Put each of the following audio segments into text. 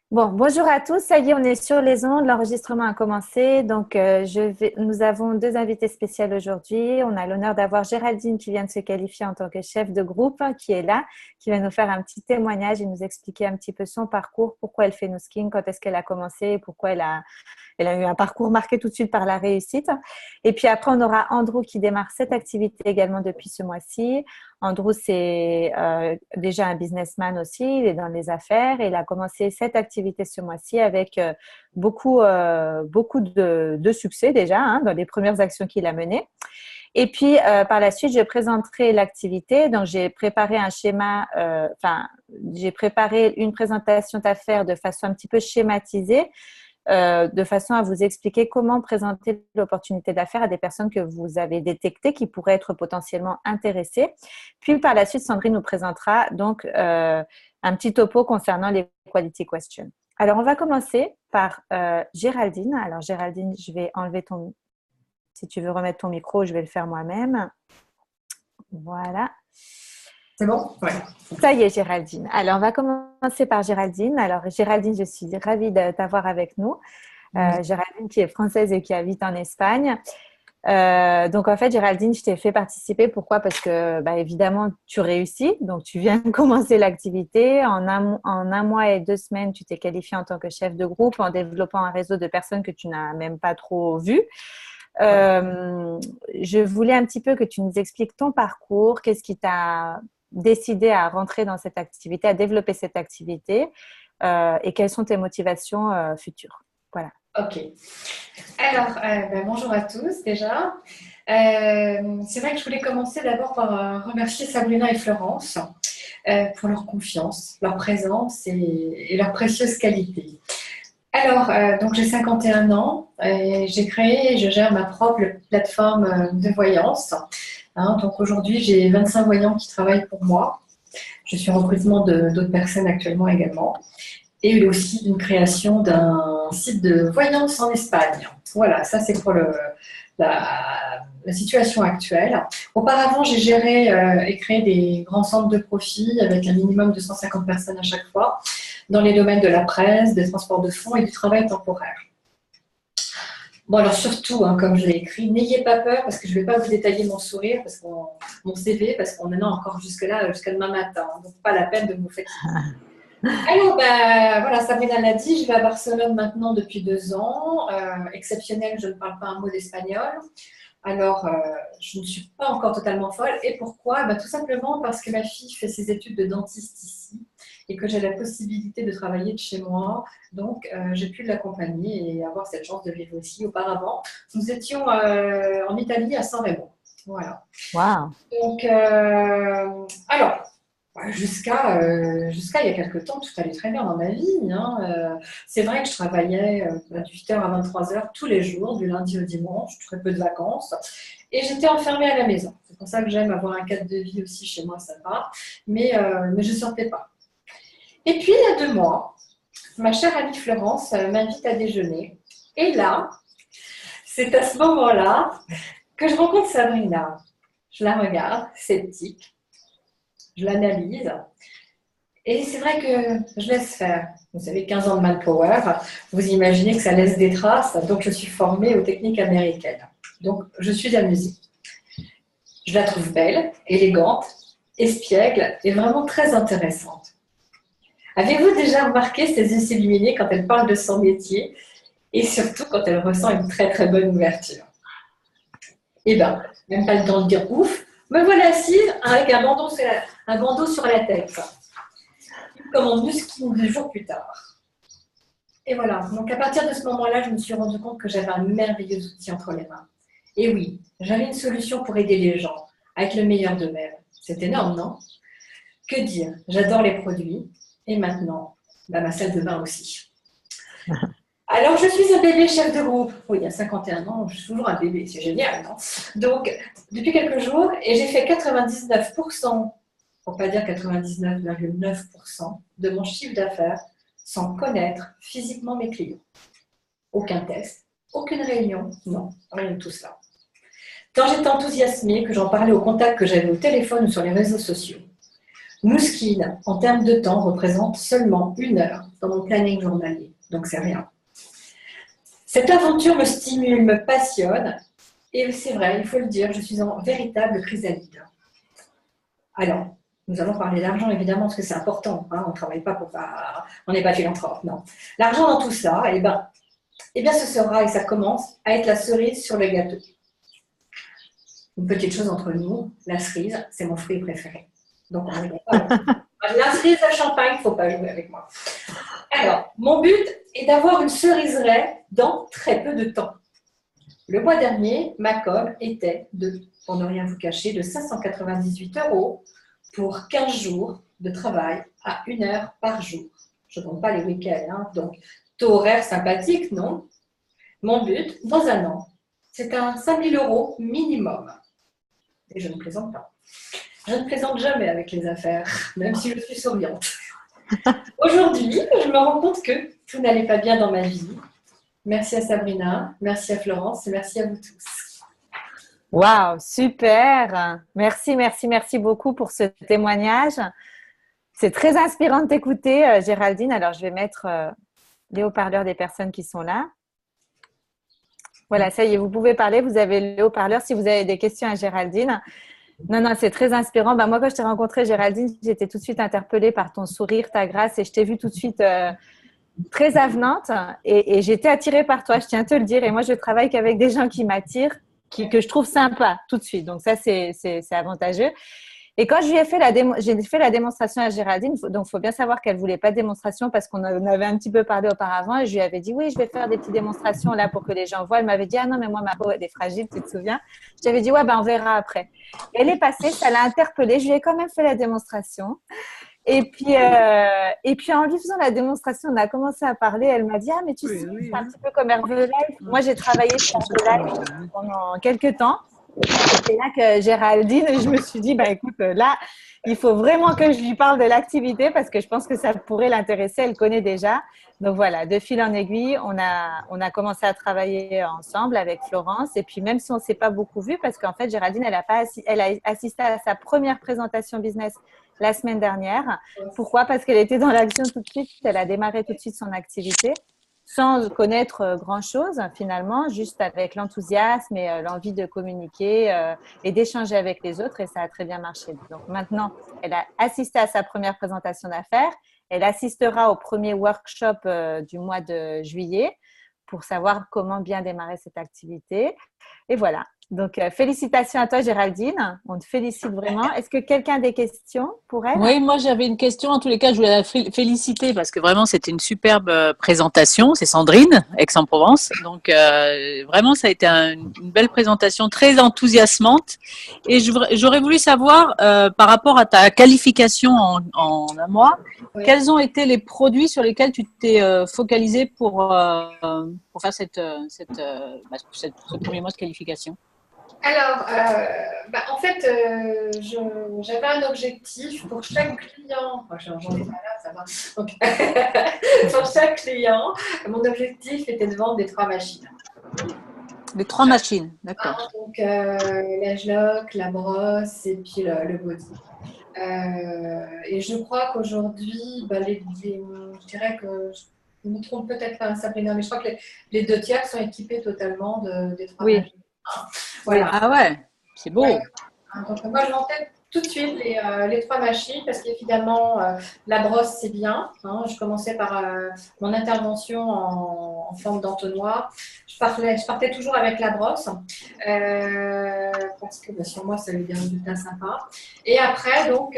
Bon, bonjour à tous. Ça y est, on est sur les ondes. L'enregistrement a commencé. Donc, nous avons deux invités spéciaux aujourd'hui. On a l'honneur d'avoir Géraldine qui vient de se qualifier en tant que chef de groupe, qui est là, qui va nous faire un petit témoignage et nous expliquer un petit peu son parcours, pourquoi elle fait nos skins, quand est-ce qu'elle a commencé et pourquoi elle a eu un parcours marqué tout de suite par la réussite. Et puis après, on aura Andrew qui démarre cette activité également depuis ce mois-ci. Andrew, c'est déjà un businessman aussi, il est dans les affaires et il a commencé cette activité ce mois-ci avec beaucoup de succès déjà dans les premières actions qu'il a menées. Et puis, par la suite, je présenterai l'activité. Donc, j'ai préparé un schéma, j'ai préparé une présentation d'affaires de façon un petit peu schématisée de façon à vous expliquer comment présenter l'opportunité d'affaires à des personnes que vous avez détectées qui pourraient être potentiellement intéressées. Puis par la suite, Sandrine nous présentera donc un petit topo concernant les quality questions. Alors, on va commencer par Géraldine. Alors, Géraldine, je vais enlever ton… Si tu veux remettre ton micro, je vais le faire moi-même. Voilà. C'est bon? Ouais. Ça y est, Géraldine. Alors, on va commencer par Géraldine. Alors, Géraldine, je suis ravie de t'avoir avec nous. Géraldine qui est française et qui habite en Espagne. Donc, en fait, Géraldine, je t'ai fait participer. Pourquoi? Parce que, évidemment, tu réussis. Donc, tu viens de commencer l'activité. En un mois et 2 semaines, tu t'es qualifiée en tant que chef de groupe en développant un réseau de personnes que tu n'as même pas trop vues. Je voulais un petit peu que tu nous expliques ton parcours, qu'est-ce qui t'a décidé à rentrer dans cette activité, à développer cette activité et quelles sont tes motivations futures. Voilà. Ok. Alors, bonjour à tous déjà. C'est vrai que je voulais commencer d'abord par remercier Sabrina et Florence pour leur confiance, leur présence et leur précieuse qualité. Alors, donc j'ai 51 ans et j'ai créé et je gère ma propre plateforme de voyance. Donc aujourd'hui, j'ai 25 voyants qui travaillent pour moi. Je suis en recrutement d'autres personnes actuellement également. Et aussi une création d'un site de voyance en Espagne. Voilà, ça c'est pour la situation actuelle. Auparavant, j'ai géré et créé des grands centres de profit avec un minimum de 150 personnes à chaque fois dans les domaines de la presse, des transports de fonds et du travail temporaire. Bon, alors surtout, comme je l'ai écrit, n'ayez pas peur parce que je ne vais pas vous détailler mon sourire, mon CV, parce qu'on en a encore jusque-là, jusqu'à demain matin. Donc, pas la peine de vous fatiguer. Alors, voilà, Sabrina l'a dit, je vais à Barcelone maintenant depuis 2 ans. Exceptionnel, je ne parle pas un mot d'espagnol. Alors, je ne suis pas encore totalement folle. Et pourquoi? Tout simplement parce que ma fille fait ses études de dentiste ici et que j'ai la possibilité de travailler de chez moi. Donc, j'ai pu l'accompagner et avoir cette chance de vivre aussi. Auparavant, nous étions en Italie à San Remo. Voilà. Wow. Donc, alors, jusqu'à il y a quelques temps, tout allait très bien dans ma vie. C'est vrai que je travaillais de 8h à 23h tous les jours, du lundi au dimanche, très peu de vacances. Et j'étais enfermée à la maison. C'est pour ça que j'aime avoir un cadre de vie aussi chez moi, ça va. Mais je ne sortais pas. Et puis, il y a 2 mois, ma chère amie Florence m'invite à déjeuner. Et là, c'est à ce moment-là que je rencontre Sabrina. Je la regarde, sceptique. Je l'analyse. Et c'est vrai que je laisse faire. Vous savez, 15 ans de manpower, vous imaginez que ça laisse des traces. Donc, je suis formée aux techniques américaines. Donc, je suis amusée. Je la trouve belle, élégante, espiègle et vraiment très intéressante. Avez-vous déjà remarqué ses yeux s'illuminer quand elle parle de son métier et surtout quand elle ressent une très très bonne ouverture? Eh bien, même pas le temps de dire ouf, me voilà assise avec un bandeau sur la tête. Comme en muscling 2 jours plus tard. Et voilà, donc à partir de ce moment-là, je me suis rendu compte que j'avais un merveilleux outil entre les mains. Et oui, j'avais une solution pour aider les gens, avec le meilleur d'eux-mêmes. C'est énorme, non? Que dire? J'adore les produits. Et maintenant, ma salle de bain aussi. Alors, je suis un bébé chef de groupe. Oui, il y a 51 ans, je suis toujours un bébé, c'est génial, non? Donc, depuis quelques jours, et j'ai fait 99%, pour ne pas dire 99,9% de mon chiffre d'affaires sans connaître physiquement mes clients. Aucun test, aucune réunion, non, rien de tout cela. Tant j'étais enthousiasmée que j'en parlais aux contacts que j'avais au téléphone ou sur les réseaux sociaux. Nouskine, en termes de temps, représente seulement 1 heure dans mon planning journalier. Donc, c'est rien. Cette aventure me stimule, me passionne. Et c'est vrai, il faut le dire, je suis en véritable chrysalide. Alors, nous allons parler d'argent, évidemment, parce que c'est important. Hein, on ne travaille pas pour pas... On n'est pas philanthrope, non. L'argent dans tout ça, eh bien, ce sera, et ça commence, à être la cerise sur le gâteau. Une petite chose entre nous, la cerise, c'est mon fruit préféré. Donc, on n'est pas... La cerise à champagne, il ne faut pas jouer avec moi. Alors, mon but est d'avoir une cerisieraie dans très peu de temps. Le mois dernier, ma com était pour ne rien vous cacher, de 598 € pour 15 jours de travail à 1 heure par jour. Je ne compte pas les week-ends, hein, donc taux horaire sympathique, non? Mon but, dans un an, c'est un 5 000 € minimum. Et je ne plaisante pas. Je ne plaisante jamais avec les affaires, même si je suis souriante. Aujourd'hui, je me rends compte que tout n'allait pas bien dans ma vie. Merci à Sabrina, merci à Florence et merci à vous tous. Waouh, super! Merci, merci, merci beaucoup pour ce témoignage. C'est très inspirant de t'écouter, Géraldine. Alors, je vais mettre les haut-parleurs des personnes qui sont là. Voilà, ça y est, vous pouvez parler. Vous avez le haut-parleur si vous avez des questions à Géraldine. Non, c'est très inspirant. Moi, quand je t'ai rencontrée, Géraldine, j'étais tout de suite interpellée par ton sourire, ta grâce, et je t'ai vue tout de suite très avenante et j'étais attirée par toi, je tiens à te le dire. Et moi, je travaille qu'avec des gens qui m'attirent, que je trouve sympa tout de suite. Donc ça, c'est avantageux. Et quand je lui ai fait j'ai fait la démonstration à Géraldine, donc il faut bien savoir qu'elle ne voulait pas de démonstration parce qu'on en avait un petit peu parlé auparavant et je lui avais dit oui, je vais faire des petites démonstrations là pour que les gens voient. Elle m'avait dit ah non, mais moi ma peau elle est fragile, tu te souviens? Je t'avais dit ouais, on verra après. Et elle est passée, ça l'a interpellée, je lui ai quand même fait la démonstration. Et puis en lui faisant la démonstration, on a commencé à parler. Elle m'a dit ah mais tu sais, c'est un petit peu comme Herbalife. Moi j'ai travaillé chez Herbalife pendant quelques temps. C'est là que Géraldine, je me suis dit, écoute, là, il faut vraiment que je lui parle de l'activité parce que je pense que ça pourrait l'intéresser. Elle connaît déjà. Donc voilà, de fil en aiguille, on a commencé à travailler ensemble avec Florence. Et puis même si on ne s'est pas beaucoup vu, parce qu'en fait, Géraldine, elle a assisté à sa première présentation business la semaine dernière. Pourquoi? Parce qu'elle était dans l'action tout de suite. Elle a démarré tout de suite son activité, sans connaître grand-chose finalement, juste avec l'enthousiasme et l'envie de communiquer et d'échanger avec les autres et ça a très bien marché. Donc maintenant, elle a assisté à sa première présentation d'affaires, elle assistera au premier workshop du mois de juillet pour savoir comment bien démarrer cette activité. Et voilà. Donc, félicitations à toi, Géraldine. On te félicite vraiment. Est-ce que quelqu'un a des questions pour elle? Oui, moi j'avais une question. En tous les cas, je voulais la féliciter parce que vraiment c'était une superbe présentation. C'est Sandrine, Aix-en-Provence. Donc vraiment, ça a été une belle présentation, très enthousiasmante. Et j'aurais voulu savoir par rapport à ta qualification en un mois, oui, quels ont été les produits sur lesquels tu t'es focalisé pour faire ce premier mois de qualification? Alors, en fait, j'avais un objectif pour chaque client. J'en ai pas là, ça va. Donc, pour chaque client, mon objectif était de vendre des 3 machines. Les 3 machines, d'accord. Donc, la Glock, la brosse et puis le body. Et je crois qu'aujourd'hui, je dirais que je me trompe peut-être pas, Sabrina, mais je crois que les 2 tiers sont équipés totalement des 3 machines. Voilà. Ah ouais, c'est beau. Ouais. Donc, moi, je montais tout de suite les 3 machines parce qu'évidemment, la brosse, c'est bien. Hein. Je commençais par mon intervention en forme d'entonnoir. Je partais toujours avec la brosse parce que sur moi, ça avait des résultats sympas. Et après, donc,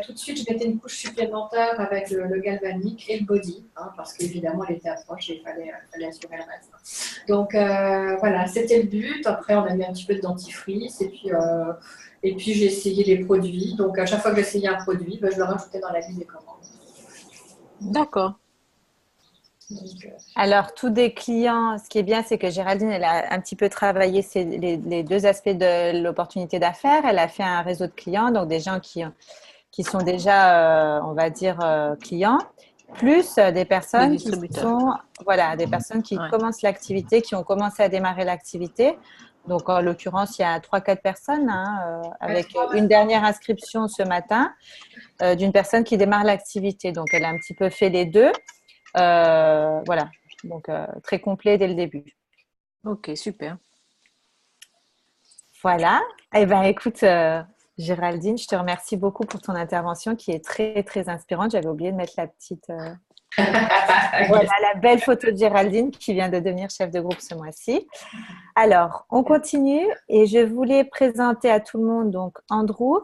tout de suite, je mettais une couche supplémentaire avec le galvanique et le body parce qu'évidemment, elle était approche et il fallait assurer le reste. Donc, voilà, c'était le but. Après, on a mis un petit peu de dentifrice et puis, j'ai essayé les produits. Donc, à chaque fois que j'essayais un produit, je le rajoutais dans la liste des commandes. D'accord. Alors, tous des clients, ce qui est bien, c'est que Géraldine, elle a un petit peu travaillé les 2 aspects de l'opportunité d'affaires. Elle a fait un réseau de clients, donc des gens qui sont déjà, on va dire, clients, plus des personnes qui sont, des personnes qui commencent l'activité, qui ont commencé à démarrer l'activité. Donc, en l'occurrence, il y a 3-4 personnes, hein, avec trois. une dernière inscription ce matin d'une personne qui démarre l'activité. Donc, elle a un petit peu fait les deux. Voilà, donc très complet dès le début. Ok, super. Voilà. Eh bien, écoute, Géraldine, je te remercie beaucoup pour ton intervention qui est très, très inspirante. J'avais oublié de mettre la petite… Voilà, la belle photo de Géraldine qui vient de devenir chef de groupe ce mois-ci. Alors, on continue et je voulais présenter à tout le monde donc Andrew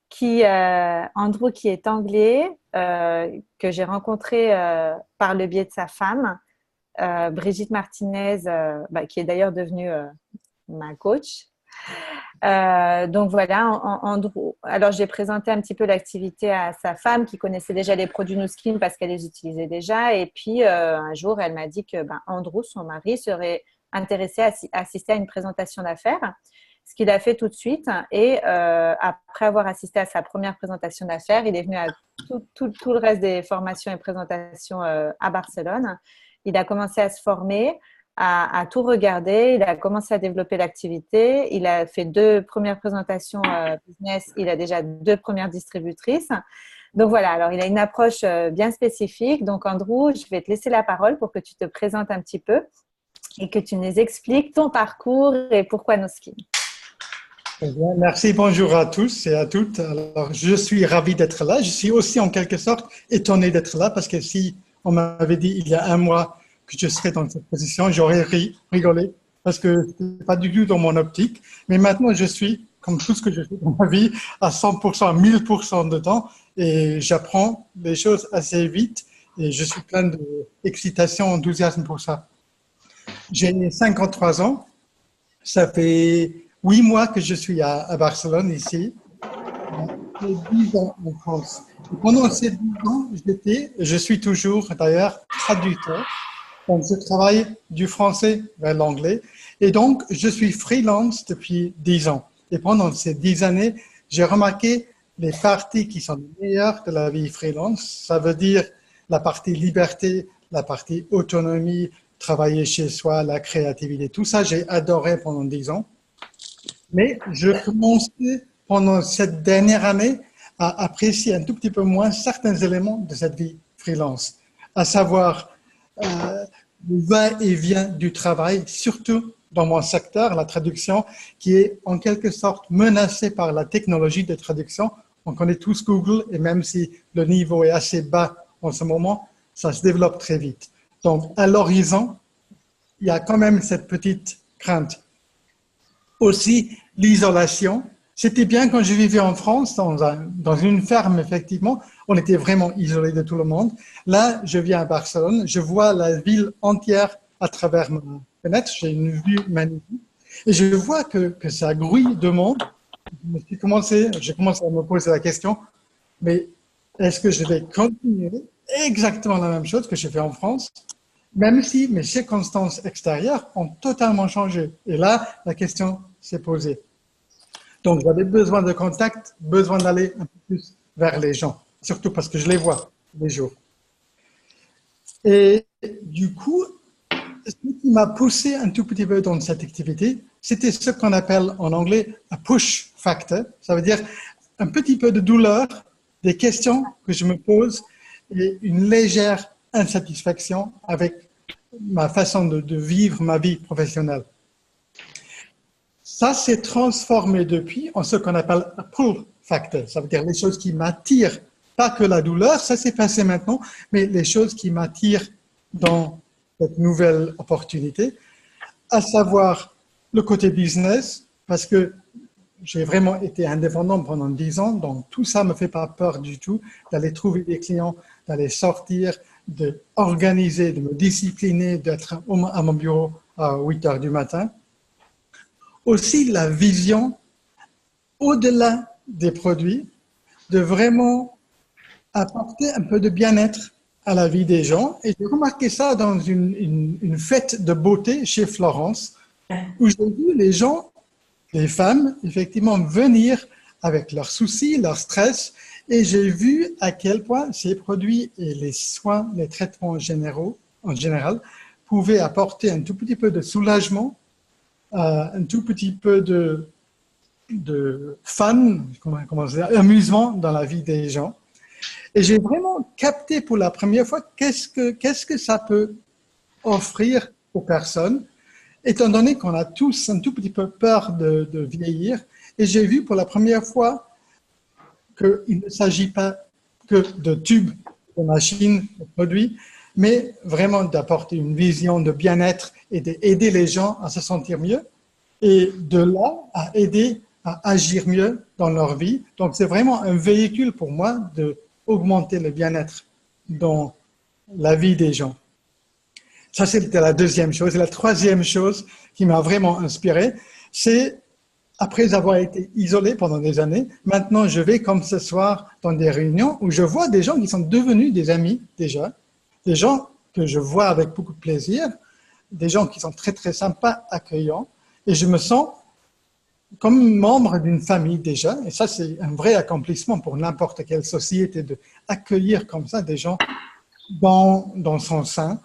qui est anglais, que j'ai rencontré par le biais de sa femme, Brigitte Martinez, qui est d'ailleurs devenue ma coach. Donc voilà, Andrew. Alors j'ai présenté un petit peu l'activité à sa femme qui connaissait déjà les produits Nu Skin parce qu'elle les utilisait déjà. Et puis un jour, elle m'a dit que Andrew, son mari, serait intéressé à assister à une présentation d'affaires, ce qu'il a fait tout de suite. Et après avoir assisté à sa première présentation d'affaires, il est venu à tout le reste des formations et présentations à Barcelone. Il a commencé à se former, à tout regarder. Il a commencé à développer l'activité. Il a fait 2 premières présentations business. Il a déjà 2 premières distributrices. Donc voilà, alors il a une approche bien spécifique. Donc Andrew, je vais te laisser la parole pour que tu te présentes un petit peu et que tu nous expliques ton parcours et pourquoi Nu Skin. Bien, merci, bonjour à tous et à toutes. Alors, je suis ravi d'être là. Je suis aussi en quelque sorte étonné d'être là parce que si on m'avait dit il y a un mois que je serais dans cette position, j'aurais rigolé parce que ce n'est pas du tout dans mon optique. Mais maintenant, je suis, comme tout ce que je fais dans ma vie, à 100%, à 1000% dedans et j'apprends les choses assez vite et je suis plein d'excitation, d'enthousiasme pour ça. J'ai 53 ans. Ça fait 8 mois que je suis à Barcelone, ici. J'ai 10 ans en France. Et pendant ces 10 ans, je suis toujours d'ailleurs traducteur. Donc, je travaille du français vers l'anglais. Et donc, je suis freelance depuis 10 ans. Et pendant ces 10 années, j'ai remarqué les parties qui sont les meilleures de la vie freelance. Ça veut dire la partie liberté, la partie autonomie, travailler chez soi, la créativité. Tout ça, j'ai adoré pendant 10 ans. Mais je commençais pendant cette dernière année à apprécier un tout petit peu moins certains éléments de cette vie freelance, à savoir le va-et-vient du travail, surtout dans mon secteur, la traduction, qui est en quelque sorte menacée par la technologie de traduction. On connaît tous Google et même si le niveau est assez bas en ce moment, ça se développe très vite. Donc, à l'horizon, il y a quand même cette petite crainte. Aussi, l'isolation. C'était bien quand je vivais en France, dans une ferme, effectivement. On était vraiment isolé de tout le monde. Là, je viens à Barcelone. Je vois la ville entière à travers ma fenêtre. J'ai une vue magnifique. Et je vois que ça grouille de monde. J'ai commencé à me poser la question, mais est-ce que je vais continuer exactement la même chose que j'ai fait en France, même si mes circonstances extérieures ont totalement changé? Et là, la question s'est posée. Donc, j'avais besoin de contact, besoin d'aller un peu plus vers les gens, surtout parce que je les vois tous les jours. Et du coup, ce qui m'a poussé un tout petit peu dans cette activité, c'était ce qu'on appelle en anglais un push factor. Ça veut dire un petit peu de douleur, des questions que je me pose et une légère insatisfaction avec ma façon de vivre ma vie professionnelle. Ça s'est transformé depuis en ce qu'on appelle un pull factor. Ça veut dire les choses qui m'attirent, pas que la douleur, ça s'est passé maintenant, mais les choses qui m'attirent dans cette nouvelle opportunité, à savoir le côté business, parce que j'ai vraiment été indépendant pendant 10 ans, donc tout ça ne me fait pas peur du tout d'aller trouver des clients, d'aller sortir, d'organiser, de me discipliner, d'être à mon bureau à 8 heures du matin. Aussi la vision au-delà des produits, de vraiment apporter un peu de bien-être à la vie des gens. Et j'ai remarqué ça dans une fête de beauté chez Florence, où j'ai vu les gens, les femmes, effectivement, venir avec leurs soucis, leur stress, et j'ai vu à quel point ces produits et les soins, les traitements généraux, en général, pouvaient apporter un tout petit peu de soulagement un tout petit peu de fun, comment dire, amusement dans la vie des gens. Et j'ai vraiment capté pour la première fois qu'est-ce que ça peut offrir aux personnes, étant donné qu'on a tous un tout petit peu peur de vieillir. Et j'ai vu pour la première fois qu'il ne s'agit pas que de tubes, de machines, de produits, mais vraiment d'apporter une vision de bien-être et d'aider les gens à se sentir mieux. Et de là, à aider à agir mieux dans leur vie. Donc, c'est vraiment un véhicule pour moi d'augmenter le bien-être dans la vie des gens. Ça, c'était la deuxième chose. Et la troisième chose qui m'a vraiment inspiré, c'est après avoir été isolé pendant des années, maintenant je vais comme ce soir dans des réunions où je vois des gens qui sont devenus des amis déjà, des gens que je vois avec beaucoup de plaisir, des gens qui sont très très sympas, accueillants, et je me sens comme membre d'une famille déjà, et ça c'est un vrai accomplissement pour n'importe quelle société d'accueillir comme ça des gens dans son sein.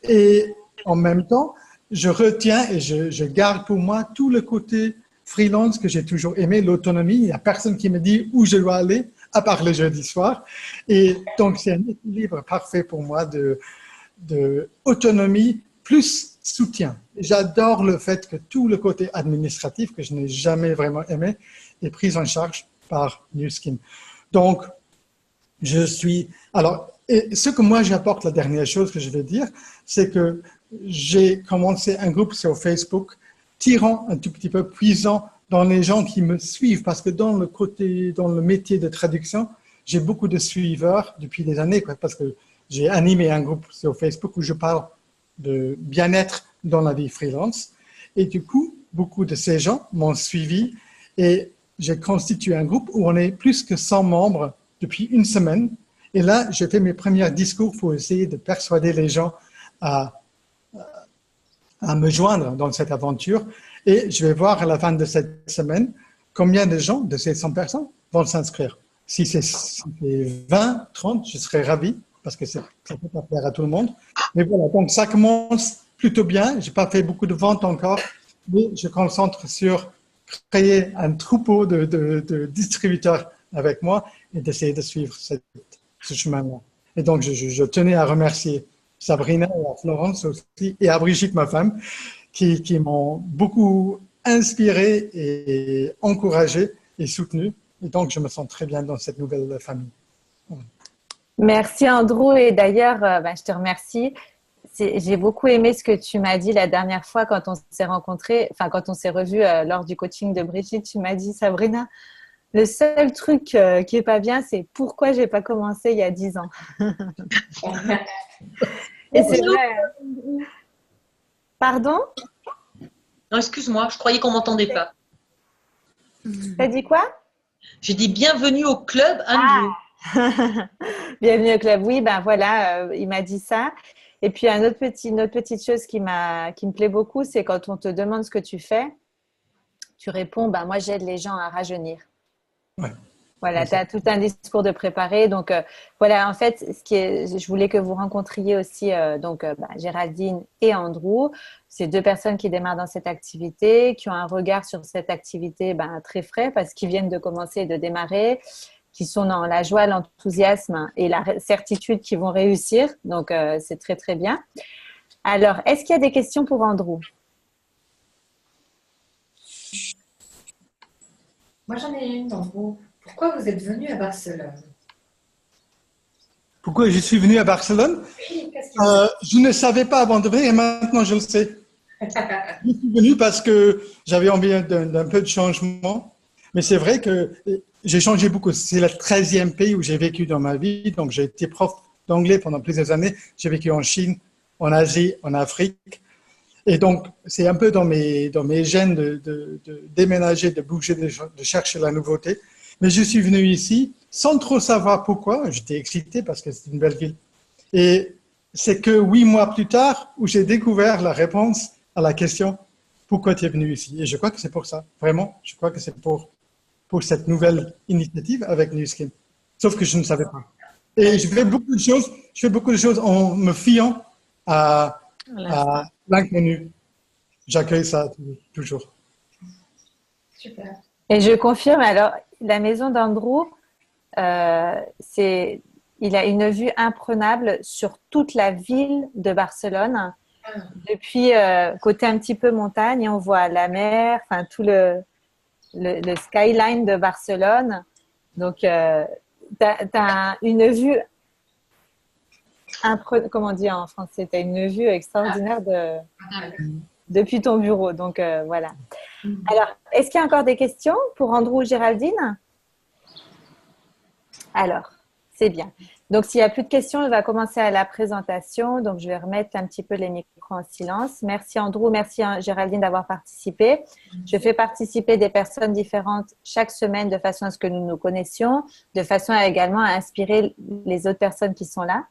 Et en même temps, je retiens et je garde pour moi tout le côté freelance que j'ai toujours aimé, l'autonomie. Il n'y a personne qui me dit où je dois aller, à part le jeudi soir. Et donc, c'est un équilibre parfait pour moi de autonomie plus soutien. J'adore le fait que tout le côté administratif, que je n'ai jamais vraiment aimé, est pris en charge par Nu Skin. Donc, alors, et ce que moi j'apporte, la dernière chose que je vais dire, c'est que j'ai commencé un groupe sur Facebook, tirant un tout petit peu, puisant dans les gens qui me suivent, parce que dans le métier de traduction, j'ai beaucoup de suiveurs depuis des années, parce que j'ai animé un groupe sur Facebook où je parle de bien-être dans la vie freelance. Et du coup, beaucoup de ces gens m'ont suivi et j'ai constitué un groupe où on est plus que 100 membres depuis une semaine. Et là, j'ai fait mes premiers discours pour essayer de persuader les gens à me joindre dans cette aventure. Et je vais voir à la fin de cette semaine combien de gens de ces 100 personnes vont s'inscrire. Si c'est 20, 30, je serais ravi parce que ça peut pas plaire à tout le monde. Mais voilà, donc ça commence plutôt bien. Je n'ai pas fait beaucoup de ventes encore, mais je concentre sur créer un troupeau de distributeurs avec moi et d'essayer de suivre ce chemin-là. Et donc, je tenais à remercier Sabrina et à Florence aussi, et à Brigitte, ma femme, qui m'ont beaucoup inspiré et encouragé et soutenu. Et donc, je me sens très bien dans cette nouvelle famille. Merci Andrew, et d'ailleurs, je te remercie. J'ai beaucoup aimé ce que tu m'as dit la dernière fois quand on s'est rencontrés, enfin quand on s'est revus lors du coaching de Brigitte. Tu m'as dit, Sabrina, le seul truc qui est pas bien, c'est pourquoi j'ai pas commencé il y a 10 ans. Et c'est vrai. Pardon? Non, excuse-moi, je croyais qu'on m'entendait pas. T'as dit quoi? J'ai dit bienvenue au club Andrew. Bienvenue au club. Oui, ben voilà, il m'a dit ça. Et puis, une autre petite chose qui me plaît beaucoup, c'est quand on te demande ce que tu fais, tu réponds, moi, j'aide les gens à rajeunir. Ouais. Voilà, tu as tout un discours de préparer. Donc, voilà, en fait, je voulais que vous rencontriez aussi Géraldine et Andrew. C'est deux personnes qui démarrent dans cette activité, qui ont un regard sur cette activité très frais parce qu'ils viennent de commencer et de démarrer, qui sont dans la joie, l'enthousiasme et la certitude qu'ils vont réussir. Donc, c'est très, très bien. Alors, est-ce qu'il y a des questions pour Andrew? Moi, j'en ai une, Andrew. Pourquoi vous êtes venu à Barcelone? Pourquoi je suis venu à Barcelone? Oui, je ne savais pas avant de venir et maintenant je le sais. Je suis venu parce que j'avais envie d'un peu de changement. Mais c'est vrai que j'ai changé beaucoup. C'est le 13e pays où j'ai vécu dans ma vie. Donc, j'ai été prof d'anglais pendant plusieurs années. J'ai vécu en Chine, en Asie, en Afrique. Et donc, c'est un peu dans mes gènes de déménager, de bouger, de chercher la nouveauté. Mais je suis venu ici sans trop savoir pourquoi. J'étais excité parce que c'est une belle ville. Et c'est que 8 mois plus tard où j'ai découvert la réponse à la question « Pourquoi tu es venu ici ?» Et je crois que c'est pour ça. Vraiment, je crois que c'est pour cette nouvelle initiative avec Nu Skin. Sauf que je ne savais pas. Et je fais beaucoup de choses en me fiant à l'inconnu. j'accueille ça toujours. Super. Et je confirme, alors, la maison d'Andrew, il a une vue imprenable sur toute la ville de Barcelone. Ah, Depuis côté un petit peu montagne, on voit la mer, enfin tout le skyline de Barcelone. Donc, tu as une vue, comment dire en français, tu as une vue extraordinaire depuis ton bureau. Donc, voilà. Alors, est-ce qu'il y a encore des questions pour Andrew ou Géraldine? Alors, c'est bien. Donc, s'il n'y a plus de questions, on va commencer à la présentation. Donc, je vais remettre un petit peu les micros en silence. Merci Andrew, merci Géraldine d'avoir participé. Je fais participer des personnes différentes chaque semaine de façon à ce que nous nous connaissions, de façon à également à inspirer les autres personnes qui sont là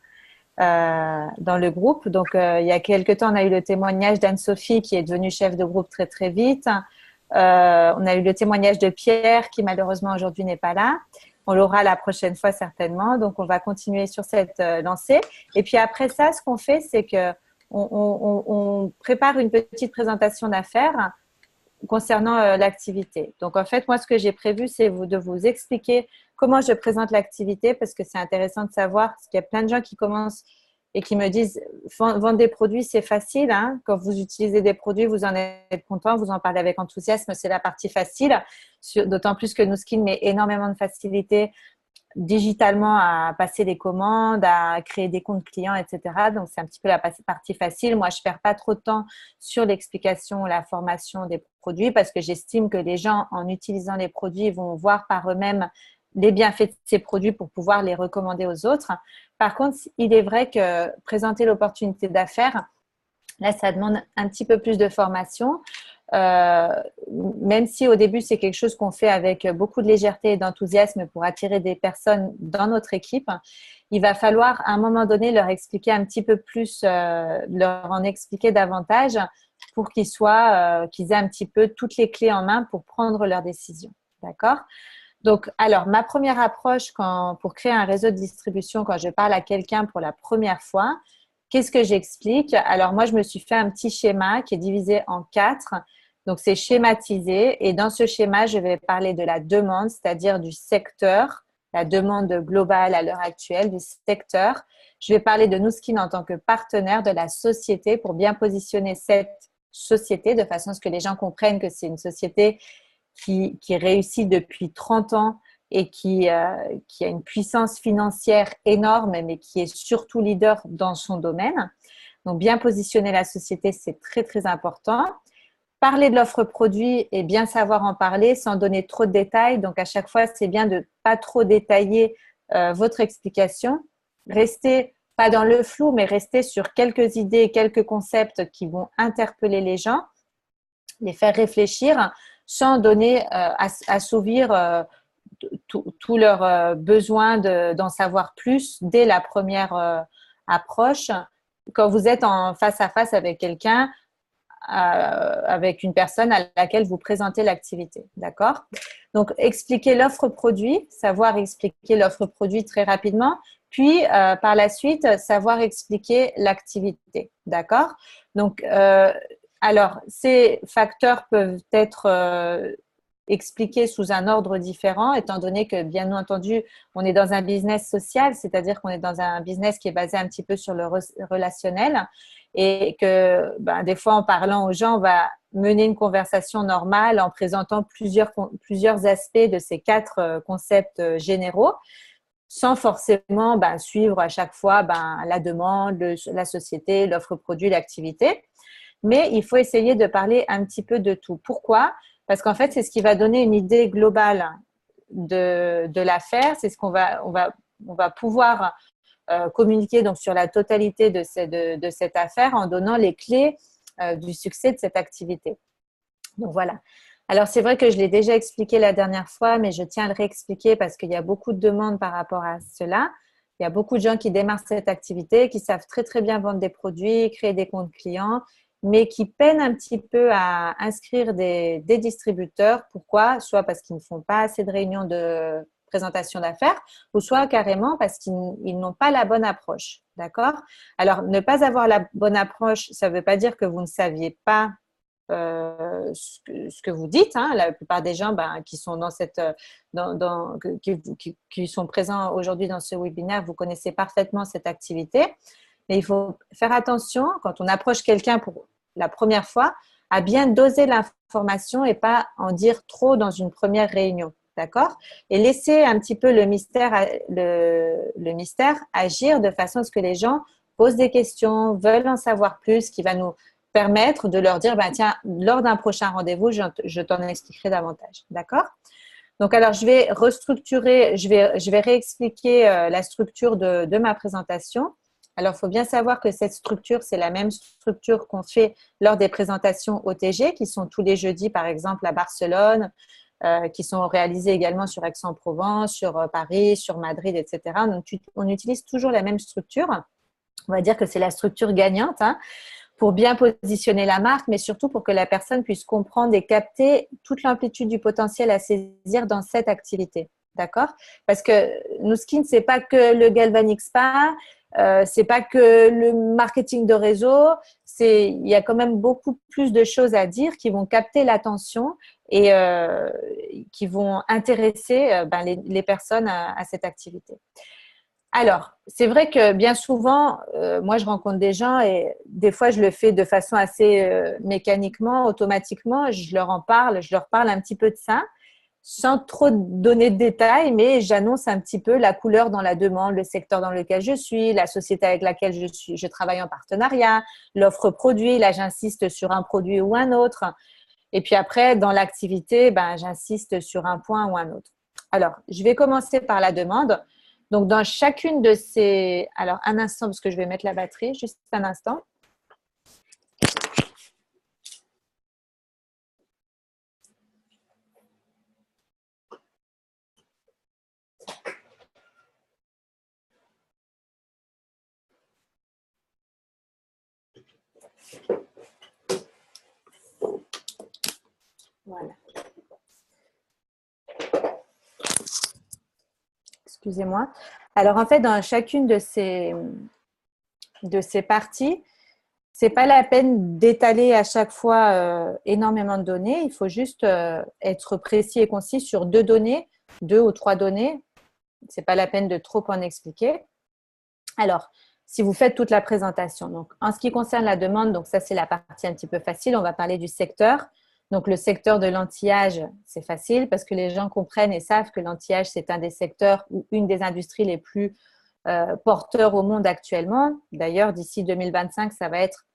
dans le groupe. Donc, il y a quelques temps, on a eu le témoignage d'Anne-Sophie qui est devenue chef de groupe très, très vite. On a eu le témoignage de Pierre qui malheureusement aujourd'hui n'est pas là. On l'aura la prochaine fois certainement. Donc, on va continuer sur cette lancée. Et puis après ça, ce qu'on fait, c'est que on prépare une petite présentation d'affaires concernant l'activité. Donc, en fait, moi, ce que j'ai prévu, c'est de vous expliquer comment je présente l'activité parce que c'est intéressant de savoir parce qu'il y a plein de gens qui commencent et qui me disent vendre des produits, c'est facile. Hein. Quand vous utilisez des produits, vous en êtes content, vous en parlez avec enthousiasme, c'est la partie facile. D'autant plus que Nuskin met énormément de facilité digitalement à passer des commandes, à créer des comptes clients, etc. Donc, c'est un petit peu la partie facile. Moi, je ne perds pas trop de temps sur l'explication ou la formation des produits parce que j'estime que les gens, en utilisant les produits, vont voir par eux-mêmes les bienfaits de ces produits pour pouvoir les recommander aux autres. Par contre, il est vrai que présenter l'opportunité d'affaires, là, ça demande un petit peu plus de formation. Même si au début, c'est quelque chose qu'on fait avec beaucoup de légèreté et d'enthousiasme pour attirer des personnes dans notre équipe, il va falloir à un moment donné leur expliquer un petit peu plus, leur en expliquer davantage pour qu'ils aient un petit peu toutes les clés en main pour prendre leurs décisions. D'accord ? Donc, alors, ma première approche pour créer un réseau de distribution, quand je parle à quelqu'un pour la première fois, qu'est-ce que j'explique? Alors, moi, je me suis fait un petit schéma qui est divisé en 4. Donc, c'est schématisé. Et dans ce schéma, je vais parler de la demande, c'est-à-dire du secteur, la demande globale à l'heure actuelle du secteur. Je vais parler de Nuskin en tant que partenaire de la société pour bien positionner cette société de façon à ce que les gens comprennent que c'est une société qui réussit depuis 30 ans et qui a une puissance financière énorme, mais qui est surtout leader dans son domaine. Donc, bien positionner la société, c'est très, très important. Parler de l'offre produit et bien savoir en parler sans donner trop de détails. Donc, à chaque fois, c'est bien de ne pas trop détailler votre explication. Restez pas dans le flou, mais restez sur quelques idées, quelques concepts qui vont interpeller les gens, les faire réfléchir sans donner, assouvir tous leurs besoins d'en savoir plus dès la première approche. Quand vous êtes en face à face avec quelqu'un, avec une personne à laquelle vous présentez l'activité. D'accord? Donc, expliquer l'offre produit, savoir expliquer l'offre produit très rapidement, puis par la suite, savoir expliquer l'activité. D'accord? Donc, alors, ces facteurs peuvent être expliqués sous un ordre différent, étant donné que, bien entendu, on est dans un business social, c'est-à-dire qu'on est dans un business qui est basé un petit peu sur le relationnel et que des fois, en parlant aux gens, on va mener une conversation normale en présentant plusieurs aspects de ces 4 concepts généraux sans forcément suivre à chaque fois la demande, la société, l'offre produit, l'activité. Mais il faut essayer de parler un petit peu de tout. Pourquoi? Parce qu'en fait, c'est ce qui va donner une idée globale de l'affaire. C'est ce qu'on va pouvoir communiquer donc sur la totalité de cette affaire en donnant les clés du succès de cette activité. Donc voilà. Alors, c'est vrai que je l'ai déjà expliqué la dernière fois, mais je tiens à le réexpliquer parce qu'il y a beaucoup de demandes par rapport à cela. Il y a beaucoup de gens qui démarrent cette activité, qui savent très, très bien vendre des produits, créer des comptes clients, mais qui peinent un petit peu à inscrire des distributeurs. Pourquoi? Soit parce qu'ils ne font pas assez de réunions de présentation d'affaires, ou soit carrément parce qu'ils n'ont pas la bonne approche. D'accord? Alors, ne pas avoir la bonne approche, ça ne veut pas dire que vous ne saviez pas ce que vous dites. Hein. La plupart des gens qui sont dans cette, qui sont présents aujourd'hui dans ce webinaire, vous connaissez parfaitement cette activité. Mais il faut faire attention quand on approche quelqu'un pour la première fois à bien doser l'information et pas en dire trop dans une première réunion. D'accord? Et laisser un petit peu le mystère agir de façon à ce que les gens posent des questions, veulent en savoir plus, qui va nous permettre de leur dire, tiens, lors d'un prochain rendez-vous, je t'en expliquerai davantage. D'accord? Donc, alors, je vais restructurer, je vais réexpliquer la structure de ma présentation. Alors, il faut bien savoir que cette structure, c'est la même structure qu'on fait lors des présentations OTG, qui sont tous les jeudis, par exemple, à Barcelone, qui sont réalisées également sur Aix-en-Provence, sur Paris, sur Madrid, etc. Donc, on utilise toujours la même structure. On va dire que c'est la structure gagnante, hein, pour bien positionner la marque, mais surtout pour que la personne puisse comprendre et capter toute l'amplitude du potentiel à saisir dans cette activité. D'accord? Parce que Nu Skin, c'est pas que le Galvanic Spa, c'est pas que le marketing de réseau, il y a quand même beaucoup plus de choses à dire qui vont capter l'attention et qui vont intéresser les personnes à cette activité. Alors, c'est vrai que bien souvent, moi, je rencontre des gens et des fois, je le fais de façon assez mécaniquement, automatiquement. Je leur parle un petit peu de ça, sans trop donner de détails, mais j'annonce un petit peu la couleur dans la demande, le secteur dans lequel je suis, la société avec laquelle je travaille en partenariat, l'offre produit. Là, j'insiste sur un produit ou un autre. Et puis après, dans l'activité, j'insiste sur un point ou un autre. Alors, je vais commencer par la demande. Donc, dans chacune de ces… Alors, un instant, parce que je vais mettre la batterie, juste un instant. Voilà. Excusez-moi. Alors, en fait, dans chacune de ces parties, ce n'est pas la peine d'étaler à chaque fois énormément de données. Il faut juste être précis et concis sur 2 données, 2 ou 3 données. Ce n'est pas la peine de trop en expliquer. Alors, si vous faites toute la présentation, donc en ce qui concerne la demande, donc ça c'est la partie un petit peu facile, on va parler du secteur. Donc le secteur de l'anti-âge, c'est facile parce que les gens comprennent et savent que l'anti-âge, c'est un des secteurs ou une des industries les plus porteurs au monde actuellement. D'ailleurs, d'ici 2025, ça va être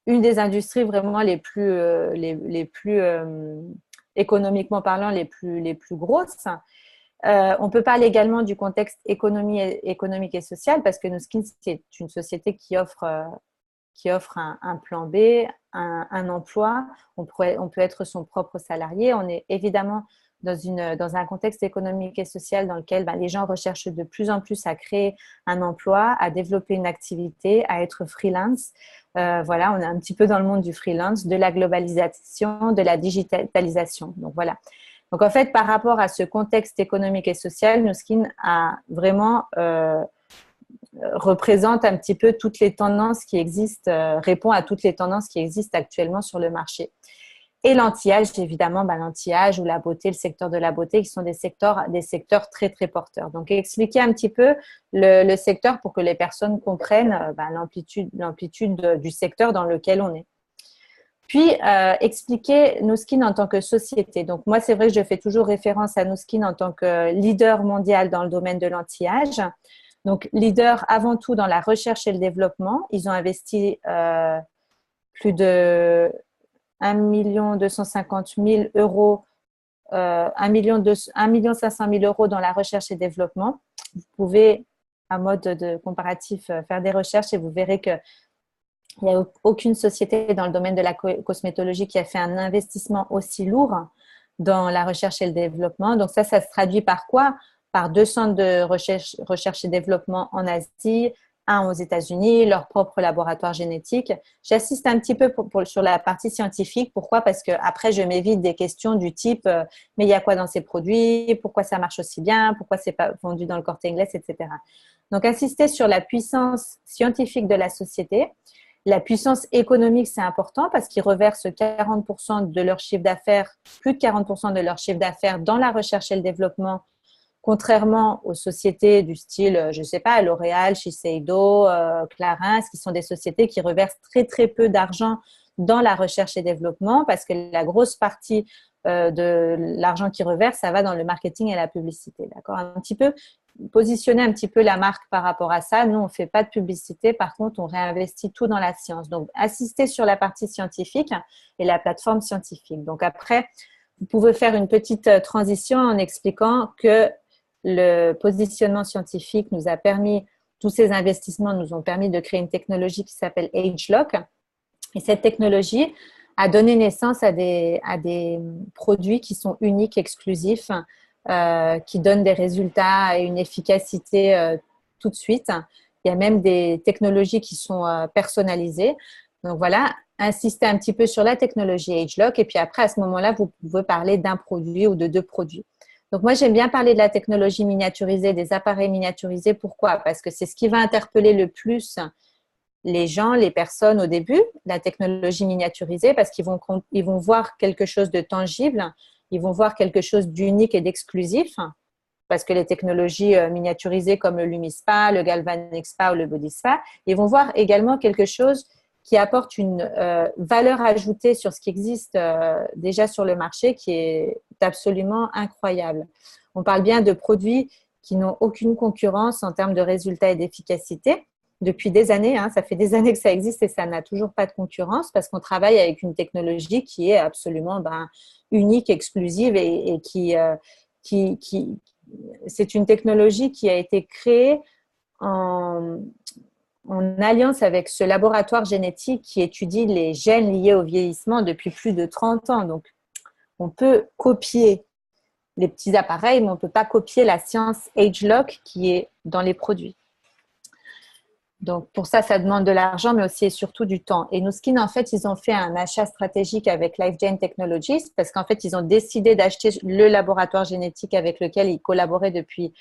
une des industries vraiment les plus économiquement parlant, les plus grosses. On peut parler également du contexte économique et social parce que Nu Skin, c'est une société qui offre un plan B, un emploi. On peut être son propre salarié. On est évidemment dans un contexte économique et social dans lequel les gens recherchent de plus en plus à créer un emploi, à développer une activité, à être freelance. Voilà, on est un petit peu dans le monde du freelance, de la globalisation, de la digitalisation. Donc voilà. Donc en fait, par rapport à ce contexte économique et social, Nu Skin a vraiment représente un petit peu toutes les tendances qui existent, répond à toutes les tendances qui existent actuellement sur le marché. Et l'anti-âge, évidemment, l'anti-âge ou la beauté, le secteur de la beauté, qui sont des secteurs très, très porteurs. Donc, expliquer un petit peu le secteur pour que les personnes comprennent l'amplitude du secteur dans lequel on est. Puis, expliquer Nu Skin en tant que société. Donc, moi, c'est vrai que je fais toujours référence à Nu Skin en tant que leader mondial dans le domaine de l'anti-âge. Donc, leader avant tout dans la recherche et le développement. Ils ont investi plus de 1 250 000 euros, 1 500 000 euros dans la recherche et développement. Vous pouvez, à mode de comparatif, faire des recherches et vous verrez qu'il n'y a aucune société dans le domaine de la cosmétologie qui a fait un investissement aussi lourd dans la recherche et le développement. Donc ça se traduit par quoi? Par 2 centres de recherche et développement en Asie, un aux États-Unis, leur propre laboratoire génétique. J'assiste un petit peu sur la partie scientifique. Pourquoi? Parce qu'après, je m'évite des questions du type mais il y a quoi dans ces produits? Pourquoi ça marche aussi bien? Pourquoi c'est pas vendu dans le Corte Inglés, etc. Donc, insister sur la puissance scientifique de la société La puissance économique, c'est important parce qu'ils reversent 40% de leur chiffre d'affaires, plus de 40% de leur chiffre d'affaires dans la recherche et le développement, contrairement aux sociétés du style, je ne sais pas, L'Oréal, Shiseido, Clarins, qui sont des sociétés qui reversent très, très peu d'argent dans la recherche et développement parce que la grosse partie de l'argent qu'ils reversent, ça va dans le marketing et la publicité. D'accord? Un petit peu positionner un petit peu la marque par rapport à ça. Nous, on ne fait pas de publicité. Par contre, on réinvestit tout dans la science. Donc, assister sur la partie scientifique et la plateforme scientifique. Donc, après, vous pouvez faire une petite transition en expliquant que le positionnement scientifique nous a permis, tous ces investissements nous ont permis de créer une technologie qui s'appelle AgeLock. Et cette technologie a donné naissance à des produits qui sont uniques, exclusifs, qui donnent des résultats et une efficacité tout de suite. Il y a même des technologies qui sont personnalisées. Donc voilà, insister un petit peu sur la technologie AgeLock et puis après, à ce moment-là, vous pouvez parler d'un produit ou de 2 produits. Donc moi, j'aime bien parler de la technologie miniaturisée, des appareils miniaturisés. Pourquoi? Parce que c'est ce qui va interpeller le plus les gens, les personnes au début, la technologie miniaturisée, parce qu'ils vont voir quelque chose de tangible, ils vont voir quelque chose d'unique et d'exclusif, parce que les technologies miniaturisées comme le LumiSpa, le Galvanic Spa ou le Body Spa, ils vont voir également quelque chose qui apporte une valeur ajoutée sur ce qui existe déjà sur le marché, qui est absolument incroyable. On parle bien de produits qui n'ont aucune concurrence en termes de résultats et d'efficacité. Depuis des années, ça fait des années que ça existe et ça n'a toujours pas de concurrence parce qu'on travaille avec une technologie qui est absolument unique, exclusive et qui c'est une technologie qui a été créée en alliance avec ce laboratoire génétique qui étudie les gènes liés au vieillissement depuis plus de 30 ans. Donc, on peut copier les petits appareils, mais on ne peut pas copier la science AgeLock qui est dans les produits. Donc, pour ça, ça demande de l'argent, mais aussi et surtout du temps. Et Nuskin, en fait, ils ont fait un achat stratégique avec LifeGen Technologies parce qu'en fait, ils ont décidé d'acheter le laboratoire génétique avec lequel ils collaboraient depuis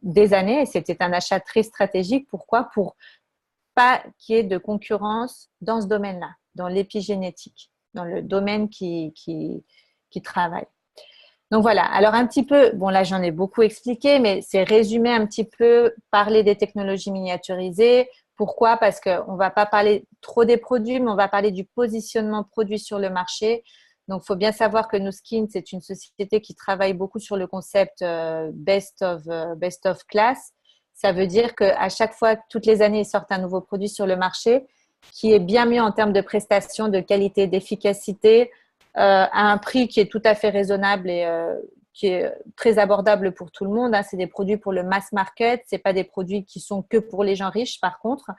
des années. Et c'était un achat très stratégique. Pourquoi? Pour pas qu'il y ait de concurrence dans ce domaine-là, dans l'épigénétique, dans le domaine qui travaille. Donc voilà, alors un petit peu, bon là j'en ai beaucoup expliqué, mais c'est résumé un petit peu, parler des technologies miniaturisées. Pourquoi? Parce qu'on ne va pas parler trop des produits, mais on va parler du positionnement produit sur le marché. Donc il faut bien savoir que Nuskin, c'est une société qui travaille beaucoup sur le concept best of class. Ça veut dire qu'à chaque fois, toutes les années, ils sortent un nouveau produit sur le marché qui est bien mieux en termes de prestations, de qualité, d'efficacité, à un prix qui est tout à fait raisonnable et qui est très abordable pour tout le monde. C'est des produits pour le mass market, ce n'est pas des produits qui sont que pour les gens riches par contre.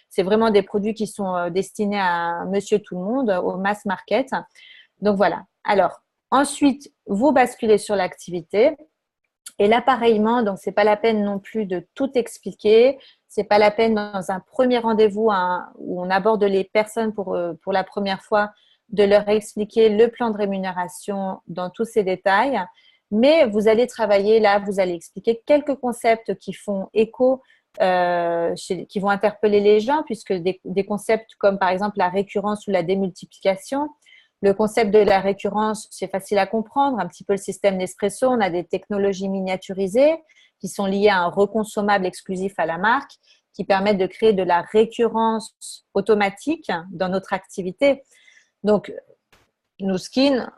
C'est vraiment des produits qui sont destinés à monsieur tout le monde, au mass market. Donc voilà. Alors, ensuite, vous basculez sur l'activité. Et l'appareillement, donc c'est pas la peine non plus de tout expliquer. C'est pas la peine dans un premier rendez-vous où on aborde les personnes pour la première fois de leur expliquer le plan de rémunération dans tous ses détails. Mais vous allez travailler là, vous allez expliquer quelques concepts qui font écho, qui vont interpeller les gens, puisque des concepts comme par exemple la récurrence ou la démultiplication. Le concept de la récurrence, c'est facile à comprendre, un petit peu le système Nespresso. On a des technologies miniaturisées qui sont liées à un reconsommable exclusif à la marque, qui permettent de créer de la récurrence automatique dans notre activité. Donc, Nuskin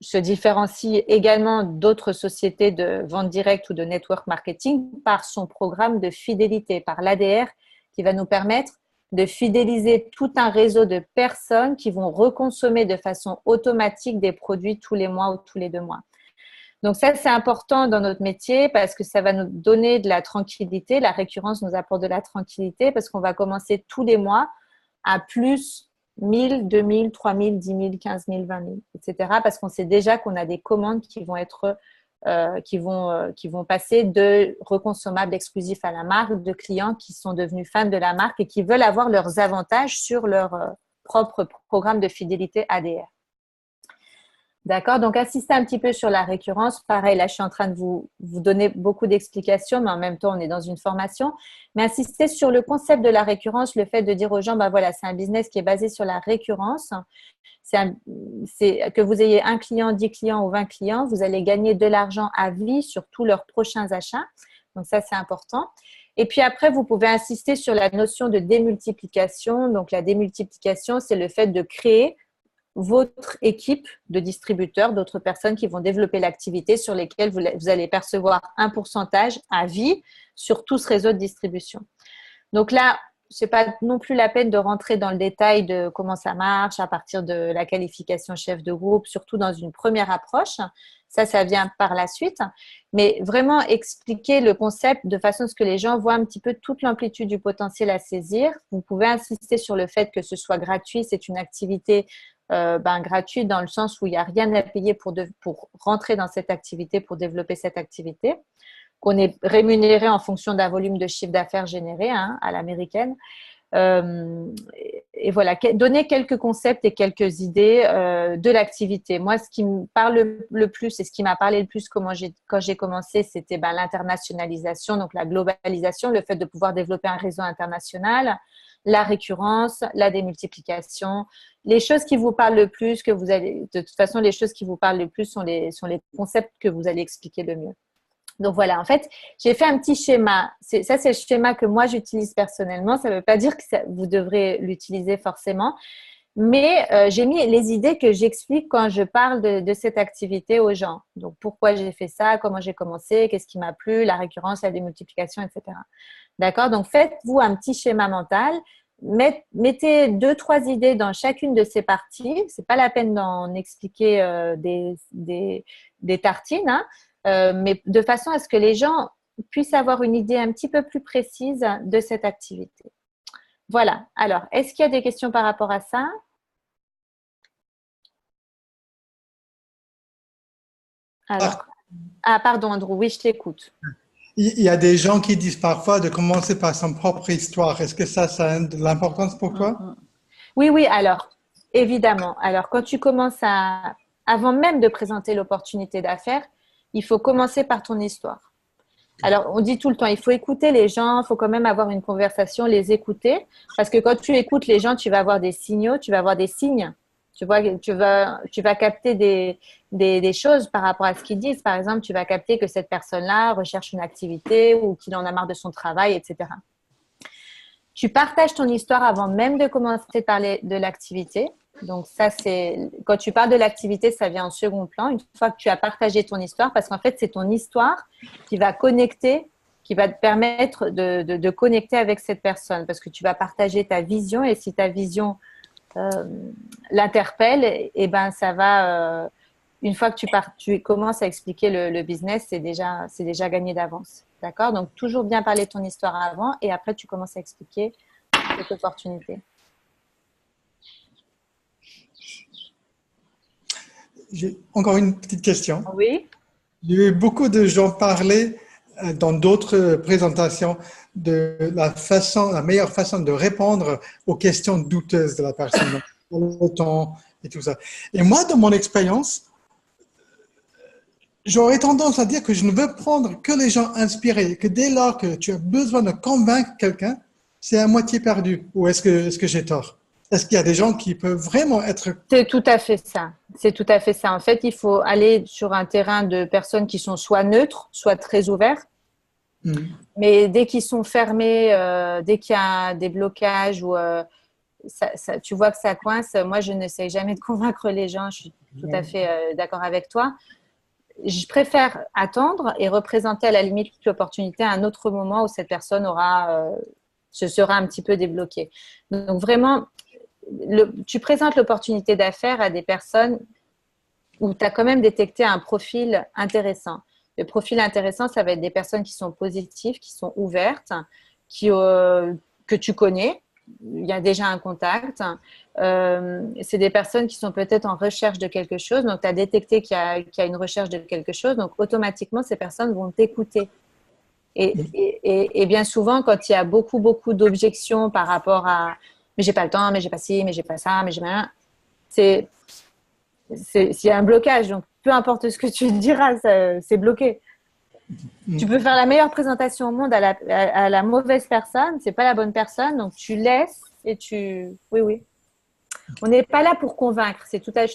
se différencie également d'autres sociétés de vente directe ou de network marketing par son programme de fidélité, par l'ADR, qui va nous permettre de fidéliser tout un réseau de personnes qui vont reconsommer de façon automatique des produits tous les mois ou tous les 2 mois. Donc ça, c'est important dans notre métier parce que ça va nous donner de la tranquillité. La récurrence nous apporte de la tranquillité parce qu'on va commencer tous les mois à plus 1000, 2000, 3000, 10 000, 15 000, 20 000, etc. Parce qu'on sait déjà qu'on a des commandes qui vont être qui vont passer de reconsommables exclusifs à la marque, de clients qui sont devenus fans de la marque et qui veulent avoir leurs avantages sur leur propre programme de fidélité ADR. D'accord, donc insistez un petit peu sur la récurrence. Pareil, là, je suis en train de vous donner beaucoup d'explications, mais en même temps, on est dans une formation. Mais insistez sur le concept de la récurrence, le fait de dire aux gens, bah voilà, c'est un business qui est basé sur la récurrence. C'est que vous ayez un client, 10 clients ou 20 clients, vous allez gagner de l'argent à vie sur tous leurs prochains achats. Donc ça, c'est important. Et puis après, vous pouvez insister sur la notion de démultiplication. Donc la démultiplication, c'est le fait de créer votre équipe de distributeurs, d'autres personnes qui vont développer l'activité sur lesquelles vous allez percevoir un pourcentage à vie sur tout ce réseau de distribution. Donc là, ce n'est pas non plus la peine de rentrer dans le détail de comment ça marche à partir de la qualification chef de groupe, surtout dans une première approche. Ça vient par la suite. Mais vraiment expliquer le concept de façon à ce que les gens voient un petit peu toute l'amplitude du potentiel à saisir. Vous pouvez insister sur le fait que ce soit gratuit. C'est une activité gratuite dans le sens où il n'y a rien à payer pour rentrer dans cette activité, pour développer cette activité, qu'on est rémunéré en fonction d'un volume de chiffre d'affaires généré à l'américaine. Et voilà, donner quelques concepts et quelques idées de l'activité. Moi, ce qui me parle le plus et ce qui m'a parlé le plus quand j'ai commencé, c'était l'internationalisation, donc la globalisation, le fait de pouvoir développer un réseau international, la récurrence, la démultiplication. Les choses qui vous parlent le plus, de toute façon, les choses qui vous parlent le plus sont les concepts que vous allez expliquer le mieux. Donc voilà, en fait, j'ai fait un petit schéma. C'est le schéma que moi, j'utilise personnellement. Ça ne veut pas dire que vous devrez l'utiliser forcément. Mais j'ai mis les idées que j'explique quand je parle de cette activité aux gens. Donc, pourquoi j'ai fait ça, comment j'ai commencé, qu'est-ce qui m'a plu, la récurrence, la démultiplication, etc. D'accord? Donc, faites-vous un petit schéma mental. Mettez 2-3 idées dans chacune de ces parties. Ce n'est pas la peine d'en expliquer des tartines, mais de façon à ce que les gens puissent avoir une idée un petit peu plus précise de cette activité. Voilà. Alors, est-ce qu'il y a des questions par rapport à ça? Alors, pardon, Andrew, oui, je t'écoute. Il y a des gens qui disent parfois de commencer par son propre histoire. Est-ce que ça a de l'importance pour toi? Oui, alors, évidemment. Alors, quand tu commences avant même de présenter l'opportunité d'affaires, il faut commencer par ton histoire. Alors, on dit tout le temps, il faut écouter les gens, il faut quand même avoir une conversation, les écouter. Parce que quand tu écoutes les gens, tu vas avoir des signaux, tu vas avoir des signes. Tu vas capter des choses par rapport à ce qu'ils disent. Par exemple, tu vas capter que cette personne-là recherche une activité ou qu'il en a marre de son travail, etc. Tu partages ton histoire avant même de commencer à parler de l'activité. Donc ça, quand tu parles de l'activité, ça vient en second plan. Une fois que tu as partagé ton histoire, parce qu'en fait, c'est ton histoire qui va connecter, qui va te permettre de connecter avec cette personne, parce que tu vas partager ta vision et si ta vision l'interpelle, et ben ça va. Une fois que tu commences à expliquer le business, c'est déjà gagné d'avance. D'accord? Donc toujours bien parler de ton histoire avant et après tu commences à expliquer cette opportunité. J'ai encore une petite question. Oui. J'ai eu beaucoup de gens parler dans d'autres présentations de la meilleure façon de répondre aux questions douteuses de la personne, le temps et tout ça. Et moi, dans mon expérience, j'aurais tendance à dire que je ne veux prendre que les gens inspirés, que dès lors que tu as besoin de convaincre quelqu'un, c'est à moitié perdu. Ou est-ce que j'ai tort? Est-ce qu'il y a des gens qui peuvent vraiment être… C'est tout à fait ça. C'est tout à fait ça. En fait, il faut aller sur un terrain de personnes qui sont soit neutres, soit très ouverts. Mais dès qu'ils sont fermés, dès qu'il y a des blocages ou tu vois que ça coince, moi, je n'essaie jamais de convaincre les gens. Je suis tout à fait d'accord avec toi. Je préfère attendre et représenter à la limite l'opportunité à un autre moment où cette personne se sera un petit peu débloquée. Donc vraiment, tu présentes l'opportunité d'affaires à des personnes où tu as quand même détecté un profil intéressant. Le profil intéressant, ça va être des personnes qui sont positives, qui sont ouvertes, que tu connais. Il y a déjà un contact. C'est des personnes qui sont peut-être en recherche de quelque chose. Donc, tu as détecté qu'il y a une recherche de quelque chose. Donc, automatiquement, ces personnes vont t'écouter. Et bien souvent, quand il y a beaucoup d'objections par rapport à « mais j'ai pas le temps, mais j'ai pas ci, mais j'ai pas ça, mais j'ai rien », s'il y a un blocage. Donc, peu importe ce que tu diras, c'est bloqué. Tu peux faire la meilleure présentation au monde à la mauvaise personne, c'est pas la bonne personne, donc tu laisses et tu… Oui, oui. On n'est pas là pour convaincre, c'est tout à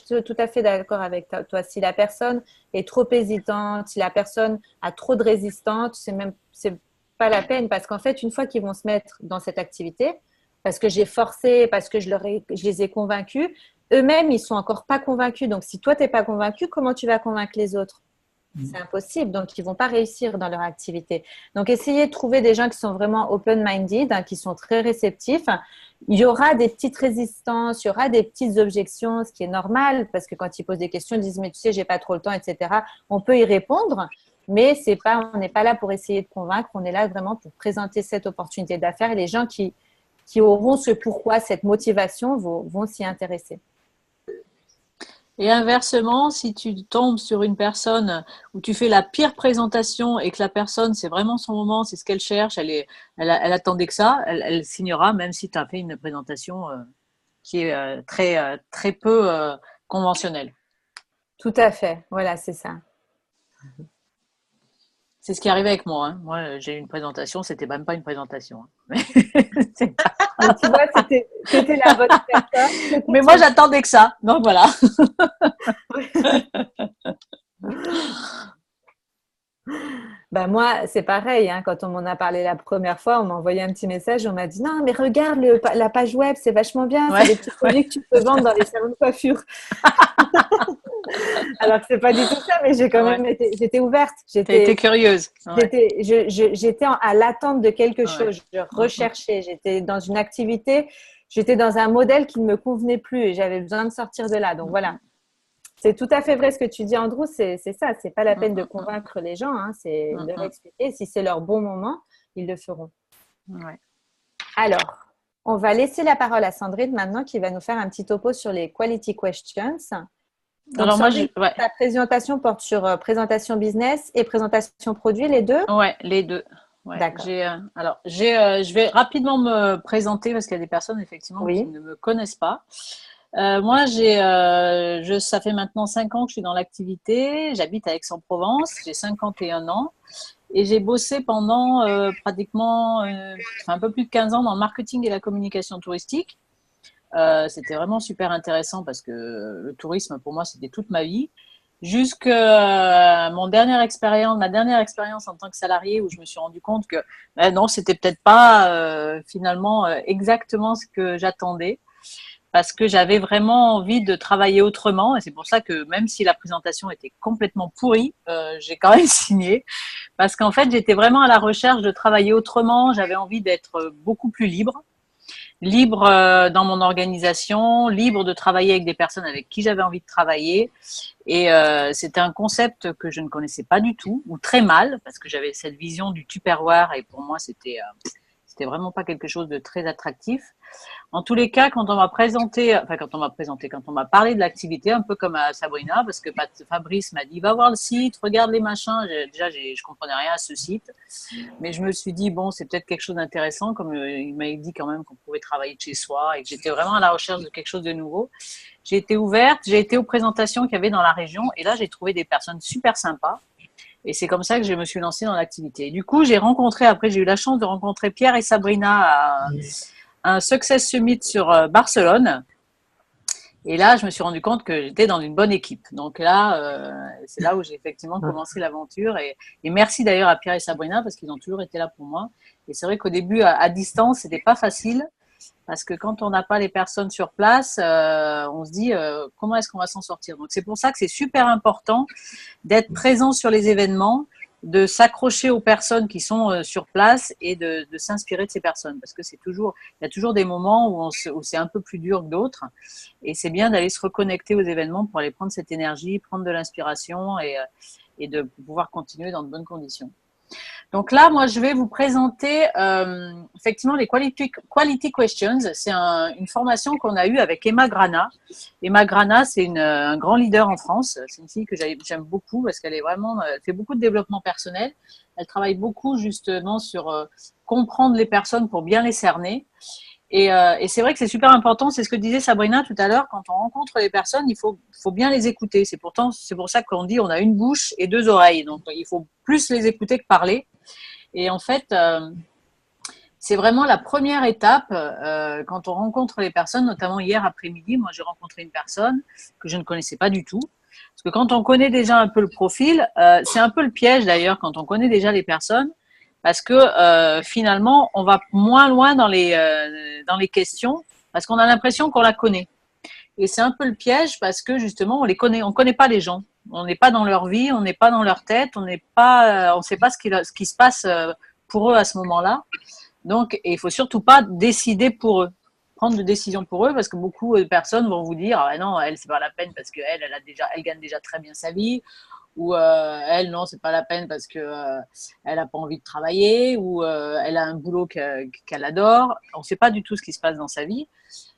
fait d'accord avec toi. Si la personne est trop hésitante, si la personne a trop de résistance, c'est pas la peine parce qu'en fait, une fois qu'ils vont se mettre dans cette activité, parce que j'ai forcé, parce que je les ai convaincus, eux-mêmes, ils sont encore pas convaincus. Donc, si toi, t'es pas convaincu, comment tu vas convaincre les autres? C'est impossible. Donc, ils vont pas réussir dans leur activité. Donc, essayez de trouver des gens qui sont vraiment open-minded, qui sont très réceptifs. Il y aura des petites résistances, il y aura des petites objections, ce qui est normal parce que quand ils posent des questions, ils disent mais tu sais, j'ai pas trop le temps, etc. On peut y répondre, mais on n'est pas là pour essayer de convaincre. On est là vraiment pour présenter cette opportunité d'affaires et les gens qui auront ce pourquoi, cette motivation vont s'y intéresser. Et inversement, si tu tombes sur une personne où tu fais la pire présentation et que la personne, c'est vraiment son moment, c'est ce qu'elle cherche, elle attendait que ça, elle signera, même si tu as fait une présentation qui est très peu conventionnelle. Tout à fait, voilà, c'est ça. C'est ce qui est arrivé avec moi. Hein. Moi, j'ai eu une présentation, c'était même pas une présentation. Hein. Mais tu vois, c'était la bonne personne. Mais moi, j'attendais que ça. Donc voilà. Ben moi, c'est pareil. Hein, quand on m'en a parlé la première fois, on m'a envoyé un petit message. On m'a dit non, mais regarde la page web, c'est vachement bien. Ouais, c'est des petits produits que tu peux vendre dans les salons de coiffure. Alors que c'est pas du tout ça, mais j'ai quand même j'étais ouverte. J'étais curieuse. Ouais. J'étais à l'attente de quelque chose. Je recherchais. J'étais dans une activité. J'étais dans un modèle qui ne me convenait plus et j'avais besoin de sortir de là. Donc voilà. C'est tout à fait vrai ce que tu dis, Andrew. C'est ça. C'est pas la peine de convaincre les gens. Hein, c'est de leur expliquer. Si c'est leur bon moment, ils le feront. Ouais. Alors, on va laisser la parole à Sandrine maintenant qui va nous faire un petit topo sur les quality questions. Donc, alors Sandrine, ta présentation porte sur présentation business et présentation produit, les deux? Ouais, les deux. Ouais. D'accord. Je vais rapidement me présenter parce qu'il y a des personnes effectivement qui ne me connaissent pas. Moi, ça fait maintenant 5 ans que je suis dans l'activité. J'habite à Aix-en-Provence. J'ai 51 ans et j'ai bossé pendant pratiquement un peu plus de 15 ans dans le marketing et la communication touristique. C'était vraiment super intéressant parce que le tourisme, pour moi, c'était toute ma vie. Jusqu'à ma dernière expérience en tant que salarié où je me suis rendu compte que non, c'était peut-être pas finalement exactement ce que j'attendais. Parce que j'avais vraiment envie de travailler autrement et c'est pour ça que même si la présentation était complètement pourrie, j'ai quand même signé parce qu'en fait j'étais vraiment à la recherche de travailler autrement, j'avais envie d'être beaucoup plus libre dans mon organisation, libre de travailler avec des personnes avec qui j'avais envie de travailler et c'était un concept que je ne connaissais pas du tout ou très mal parce que j'avais cette vision du Tupperware et pour moi c'était vraiment pas quelque chose de très attractif. En tous les cas, quand on m'a parlé de l'activité, un peu comme à Sabrina, parce que Fabrice m'a dit, va voir le site, regarde les machins. Je comprenais rien à ce site. Mais je me suis dit, bon, c'est peut-être quelque chose d'intéressant, comme il m'a dit quand même qu'on pouvait travailler de chez soi et que j'étais vraiment à la recherche de quelque chose de nouveau. J'ai été ouverte, j'ai été aux présentations qu'il y avait dans la région et là, j'ai trouvé des personnes super sympas. Et c'est comme ça que je me suis lancée dans l'activité. Et du coup, j'ai eu la chance de rencontrer Pierre et Sabrina à un Success Summit sur Barcelone. Et là, je me suis rendu compte que j'étais dans une bonne équipe. Donc là, c'est là où j'ai effectivement commencé l'aventure. Et merci d'ailleurs à Pierre et Sabrina parce qu'ils ont toujours été là pour moi. Et c'est vrai qu'au début, à distance, c'était pas facile. Parce que quand on n'a pas les personnes sur place, on se dit comment est-ce qu'on va s'en sortir. Donc c'est pour ça que c'est super important d'être présent sur les événements, de s'accrocher aux personnes qui sont sur place et de s'inspirer de ces personnes. Parce que il y a toujours des moments où c'est un peu plus dur que d'autres. Et c'est bien d'aller se reconnecter aux événements pour aller prendre cette énergie, prendre de l'inspiration et de pouvoir continuer dans de bonnes conditions. Donc là, moi, je vais vous présenter effectivement les quality questions. C'est une formation qu'on a eue avec Emma Grana. Emma Grana, c'est un grand leader en France. C'est une fille que j'aime beaucoup parce qu'elle elle fait beaucoup de développement personnel. Elle travaille beaucoup justement sur comprendre les personnes pour bien les cerner. Et c'est vrai que c'est super important, c'est ce que disait Sabrina tout à l'heure, quand on rencontre les personnes, il faut bien les écouter. C'est pour ça qu'on dit on a une bouche et deux oreilles, donc il faut plus les écouter que parler. Et en fait, c'est vraiment la première étape quand on rencontre les personnes, notamment hier après-midi, moi j'ai rencontré une personne que je ne connaissais pas du tout. Parce que quand on connaît déjà un peu le profil, c'est un peu le piège d'ailleurs quand on connaît déjà les personnes, parce que finalement, on va moins loin dans les questions, parce qu'on a l'impression qu'on la connaît. Et c'est un peu le piège parce que justement, on connaît pas les gens. On n'est pas dans leur vie, on n'est pas dans leur tête, on sait pas ce qui se passe pour eux à ce moment-là. Donc, il faut surtout pas décider pour eux, prendre de décision pour eux, parce que beaucoup de personnes vont vous dire, ah non, elle, c'est pas la peine parce qu'elle, elle gagne déjà très bien sa vie, ou elle, non, c'est pas la peine parce que elle a pas envie de travailler, ou elle a un boulot qu'elle adore. On sait pas du tout ce qui se passe dans sa vie.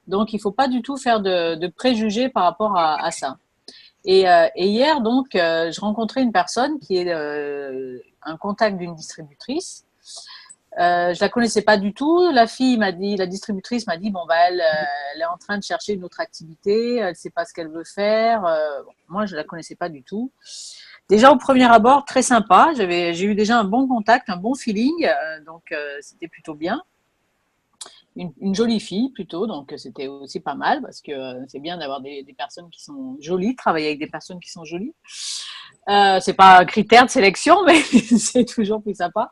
Donc, il faut pas du tout faire de préjugés par rapport à ça. Et hier, donc, je rencontrais une personne qui est un contact d'une distributrice. Je la connaissais pas du tout. La distributrice m'a dit, bon, bah, elle est en train de chercher une autre activité, elle sait pas ce qu'elle veut faire. Bon, moi, je la connaissais pas du tout. Déjà, au premier abord, très sympa. J'ai eu déjà un bon contact, un bon feeling. Donc, c'était plutôt bien. Une jolie fille plutôt, donc c'était aussi pas mal parce que c'est bien d'avoir des personnes qui sont jolies, travailler avec des personnes qui sont jolies. C'est pas un critère de sélection, mais c'est toujours plus sympa.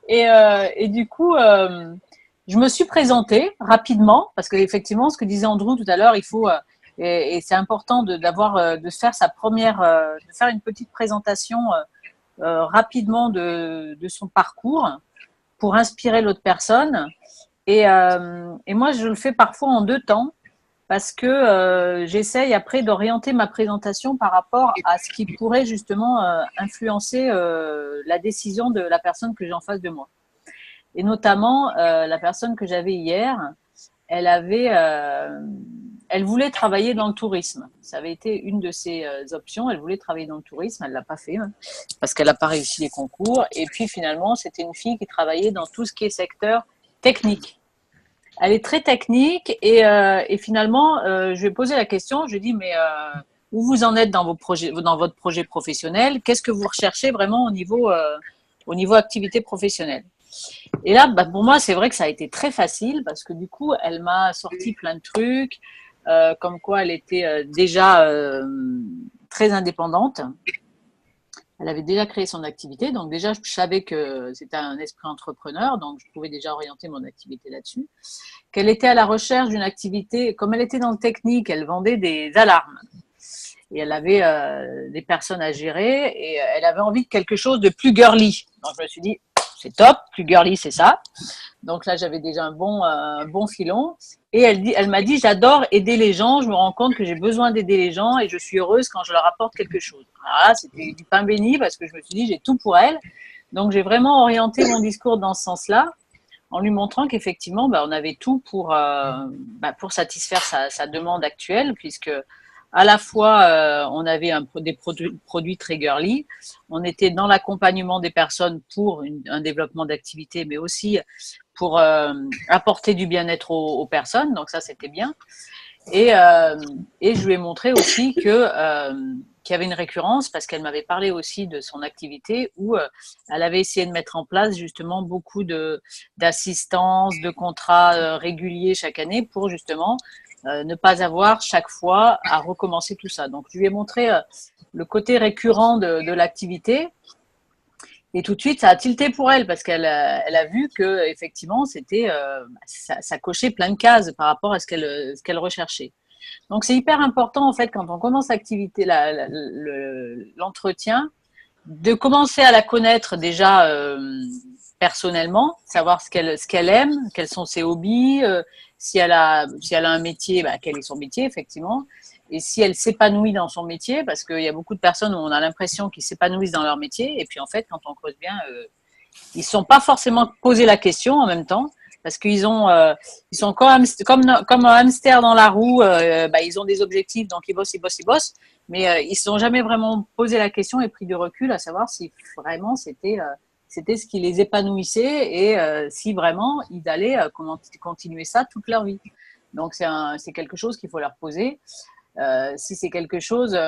Et du coup, je me suis présentée rapidement parce que effectivement, ce que disait Andrew tout à l'heure, il faut et c'est important de faire une petite présentation rapidement de son parcours pour inspirer l'autre personne. Et moi, je le fais parfois en deux temps parce que j'essaye après d'orienter ma présentation par rapport à ce qui pourrait justement influencer la décision de la personne que j'ai en face de moi. Et notamment, la personne que j'avais hier, elle voulait travailler dans le tourisme. Ça avait été une de ses options. Elle voulait travailler dans le tourisme. Elle l'a pas fait parce qu'elle n'a pas réussi les concours. Et puis finalement, c'était une fille qui travaillait dans tout ce qui est secteur technique. Elle est très technique et finalement, je lui ai posé la question. Je lui ai dit, mais où vous en êtes dans votre projet professionnel? Qu'est-ce que vous recherchez vraiment au niveau activité professionnelle? Et là, bah, pour moi, c'est vrai que ça a été très facile parce que du coup, elle m'a sorti plein de trucs, comme quoi elle était déjà très indépendante. Elle avait déjà créé son activité, donc déjà, je savais que c'était un esprit entrepreneur, donc je pouvais déjà orienter mon activité là-dessus. Qu'elle était à la recherche d'une activité, comme elle était dans le technique, elle vendait des alarmes. Et elle avait des personnes à gérer et elle avait envie de quelque chose de plus girly. Donc je me suis dit, c'est top, plus girly, c'est ça. Donc là, j'avais déjà un bon filon. Et elle m'a dit, j'adore aider les gens. Je me rends compte que j'ai besoin d'aider les gens et je suis heureuse quand je leur apporte quelque chose. Voilà, c'était du pain béni parce que je me suis dit, j'ai tout pour elle. Donc j'ai vraiment orienté mon discours dans ce sens-là, en lui montrant qu'effectivement, on avait tout pour satisfaire sa demande actuelle, puisque à la fois, on avait des produits très girly, on était dans l'accompagnement des personnes pour un développement d'activité, mais aussi pour apporter du bien-être aux personnes, donc ça c'était bien. Et je lui ai montré aussi qu'il y avait une récurrence parce qu'elle m'avait parlé aussi de son activité où elle avait essayé de mettre en place justement beaucoup d'assistance, de contrats réguliers chaque année pour justement ne pas avoir chaque fois à recommencer tout ça. Donc, je lui ai montré le côté récurrent de l'activité. Et tout de suite, ça a tilté pour elle parce qu'elle a vu que effectivement, c'était ça cochait plein de cases par rapport à ce qu'elle recherchait. Donc, c'est hyper important en fait quand on commence l'activité, l'entretien, de commencer à la connaître déjà personnellement, savoir ce qu'elle aime, quels sont ses hobbies, si elle a un métier, quel est son métier effectivement, et si elle s'épanouit dans son métier, parce qu'il y a beaucoup de personnes où on a l'impression qu'ils s'épanouissent dans leur métier, et puis en fait, quand on creuse bien, ils ne se sont pas forcément posé la question en même temps, parce qu'ils sont comme un hamster dans la roue, ils ont des objectifs, donc ils bossent, mais ils ne se sont jamais vraiment posé la question et pris du recul à savoir si vraiment c'était c'était ce qui les épanouissait et si vraiment ils allaient continuer ça toute leur vie. Donc, c'est quelque chose qu'il faut leur poser. Si c'est quelque chose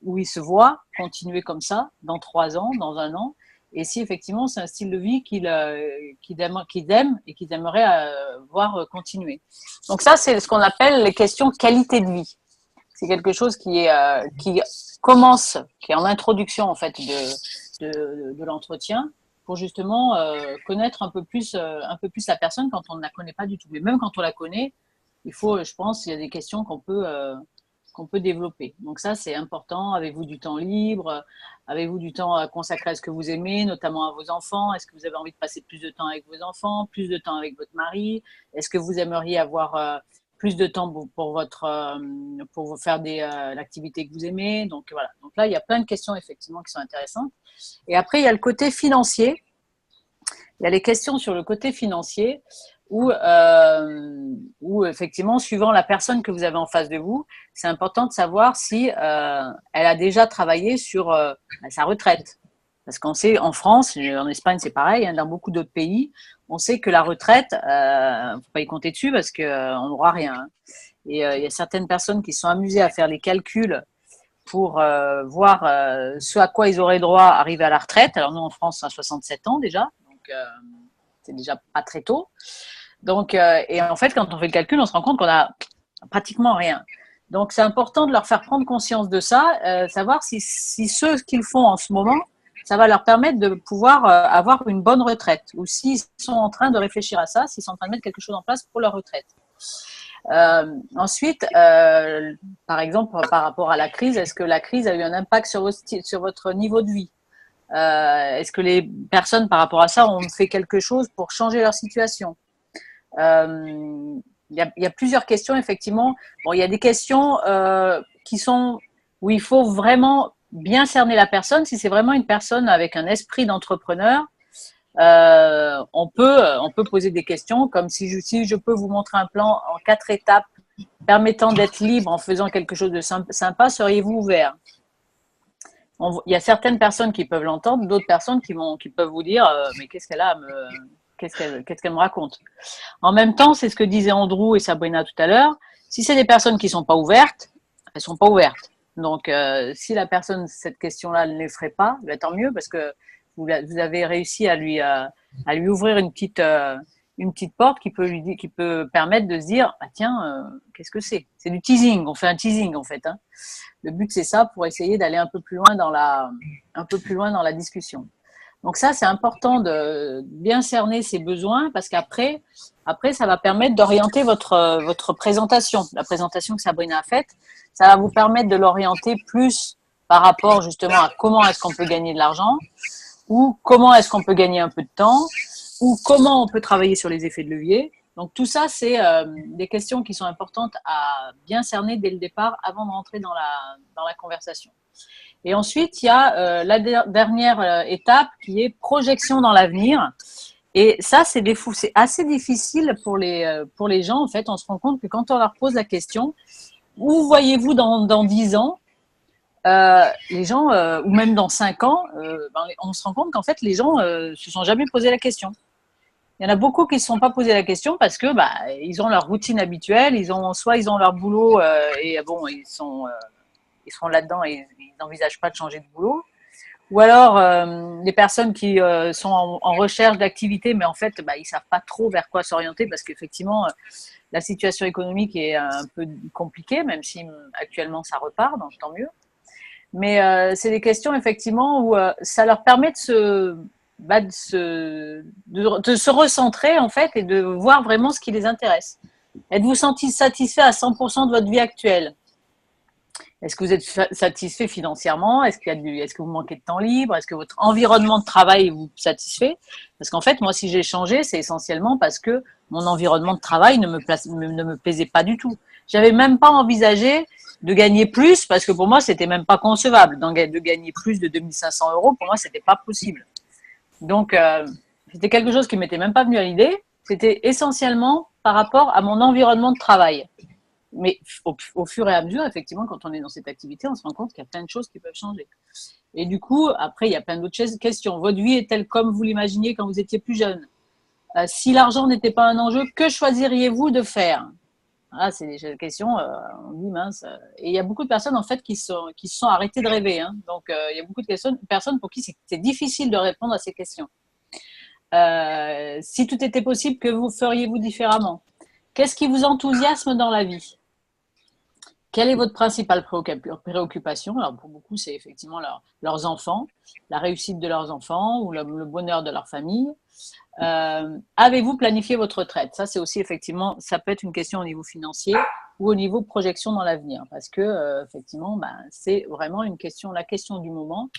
où ils se voient continuer comme ça dans 3 ans, dans 1 an, et si effectivement c'est un style de vie qu'ils aiment et qu'ils aimeraient voir continuer. Donc ça, c'est ce qu'on appelle les questions qualité de vie. C'est quelque chose qui commence, qui est en introduction en fait de l'entretien, pour justement connaître un peu plus la personne quand on ne la connaît pas du tout. Mais même quand on la connaît, il faut, je pense, il y a des questions qu'on peut développer. Donc ça, c'est important. Avez-vous du temps libre? Avez-vous du temps à consacrer à ce que vous aimez, notamment à vos enfants? Est-ce que vous avez envie de passer plus de temps avec vos enfants, plus de temps avec votre mari? Est-ce que vous aimeriez avoir plus de temps pour vous faire l'activité que vous aimez? Donc voilà. Donc là, il y a plein de questions effectivement qui sont intéressantes. Et après, il y a le côté financier. Il y a les questions sur le côté financier où effectivement, suivant la personne que vous avez en face de vous, c'est important de savoir si elle a déjà travaillé sur sa retraite. Parce qu'on sait, en France, en Espagne, c'est pareil, hein, dans beaucoup d'autres pays, on sait que la retraite, faut pas y compter dessus parce qu'on n'aura rien. Hein. Et il y a certaines personnes qui sont amusées à faire les calculs pour voir ce à quoi ils auraient droit arriver à la retraite. Alors nous, en France, à 67 ans déjà, donc c'est déjà pas très tôt. Donc, et en fait, quand on fait le calcul, on se rend compte qu'on a pratiquement rien. Donc, c'est important de leur faire prendre conscience de ça, savoir si ce qu'ils font en ce moment, ça va leur permettre de pouvoir avoir une bonne retraite, ou s'ils sont en train de réfléchir à ça, s'ils sont en train de mettre quelque chose en place pour leur retraite. Ensuite, par exemple, par rapport à la crise, est-ce que la crise a eu un impact sur votre niveau de vie? Est-ce que les personnes, par rapport à ça, ont fait quelque chose pour changer leur situation? Il y a plusieurs questions, effectivement. Bon, il y a des questions où il faut vraiment bien cerner la personne. Si c'est vraiment une personne avec un esprit d'entrepreneur, on peut poser des questions comme si je peux vous montrer un plan en 4 étapes permettant d'être libre en faisant quelque chose de sympa, seriez-vous ouvert? Il y a certaines personnes qui peuvent l'entendre, d'autres personnes qui peuvent vous dire mais qu'est-ce qu'elle a à me... Qu'est-ce qu'elle me raconte? En même temps, c'est ce que disaient Andrew et Sabrina tout à l'heure. Si c'est des personnes qui ne sont pas ouvertes, elles ne sont pas ouvertes. Donc, si la personne, cette question-là, ne les ferait pas, ben, tant mieux parce que vous avez réussi à lui ouvrir une petite porte qui peut permettre de se dire ah, tiens, qu'est-ce que c'est? C'est du teasing. On fait un teasing en fait. Hein. Le but, c'est ça pour essayer d'aller un peu plus loin dans la discussion. Donc ça, c'est important de bien cerner ses besoins parce qu'après, ça va permettre d'orienter votre présentation. La présentation que Sabrina a faite, ça va vous permettre de l'orienter plus par rapport justement à comment est-ce qu'on peut gagner de l'argent ou comment est-ce qu'on peut gagner un peu de temps ou comment on peut travailler sur les effets de levier. Donc tout ça, c'est des questions qui sont importantes à bien cerner dès le départ avant de rentrer dans la conversation. Et ensuite, il y a la dernière étape qui est projection dans l'avenir. Et ça, c'est assez difficile pour les gens. En fait, on se rend compte que quand on leur pose la question, où voyez-vous dans 10 ans, les gens, ou même dans 5 ans, on se rend compte qu'en fait, les gens se sont jamais posé la question. Il y en a beaucoup qui ne se sont pas posé la question parce que ils ont leur routine habituelle, soit ils ont leur boulot et bon, ils seront là-dedans et ils n'envisagent pas de changer de boulot. Ou alors, des personnes qui sont en recherche d'activité, mais en fait, ils ne savent pas trop vers quoi s'orienter parce qu'effectivement, la situation économique est un peu compliquée, même si actuellement ça repart, donc tant mieux. Mais c'est des questions, effectivement, où ça leur permet de se recentrer, en fait, et de voir vraiment ce qui les intéresse. Êtes-vous satisfait à 100% de votre vie actuelle? Est-ce que vous êtes satisfait financièrement? Est-ce que vous manquez de temps libre? Est-ce que votre environnement de travail vous satisfait? Parce qu'en fait, moi, si j'ai changé, c'est essentiellement parce que mon environnement de travail ne me plaisait pas du tout. J'avais même pas envisagé de gagner plus parce que pour moi, c'était même pas concevable. De gagner plus de 2500 €, pour moi, c'était pas possible. Donc, c'était quelque chose qui m'était même pas venu à l'idée. C'était essentiellement par rapport à mon environnement de travail. mais au fur et à mesure, effectivement, quand on est dans cette activité, on se rend compte qu'il y a plein de choses qui peuvent changer. Et du coup, après, il y a plein d'autres questions. Votre vie est-elle comme vous l'imaginiez quand vous étiez plus jeune? Si l'argent n'était pas un enjeu, que choisiriez-vous de faire? Ah, c'est des questions, on dit mince. Et il y a beaucoup de personnes en fait qui se sont arrêtées de rêver. Hein. Donc, il y a beaucoup de personnes pour qui c'est difficile de répondre à ces questions. Si tout était possible, que vous feriez-vous différemment? Qu'est-ce qui vous enthousiasme dans la vie? Quelle est votre principale préoccupation? Alors, pour beaucoup, c'est effectivement leurs enfants, la réussite de leurs enfants ou le bonheur de leur famille. Avez-vous planifié votre retraite? Ça, c'est aussi effectivement, ça peut être une question au niveau financier ou au niveau projection dans l'avenir, parce que effectivement, c'est vraiment une question, la question du moment.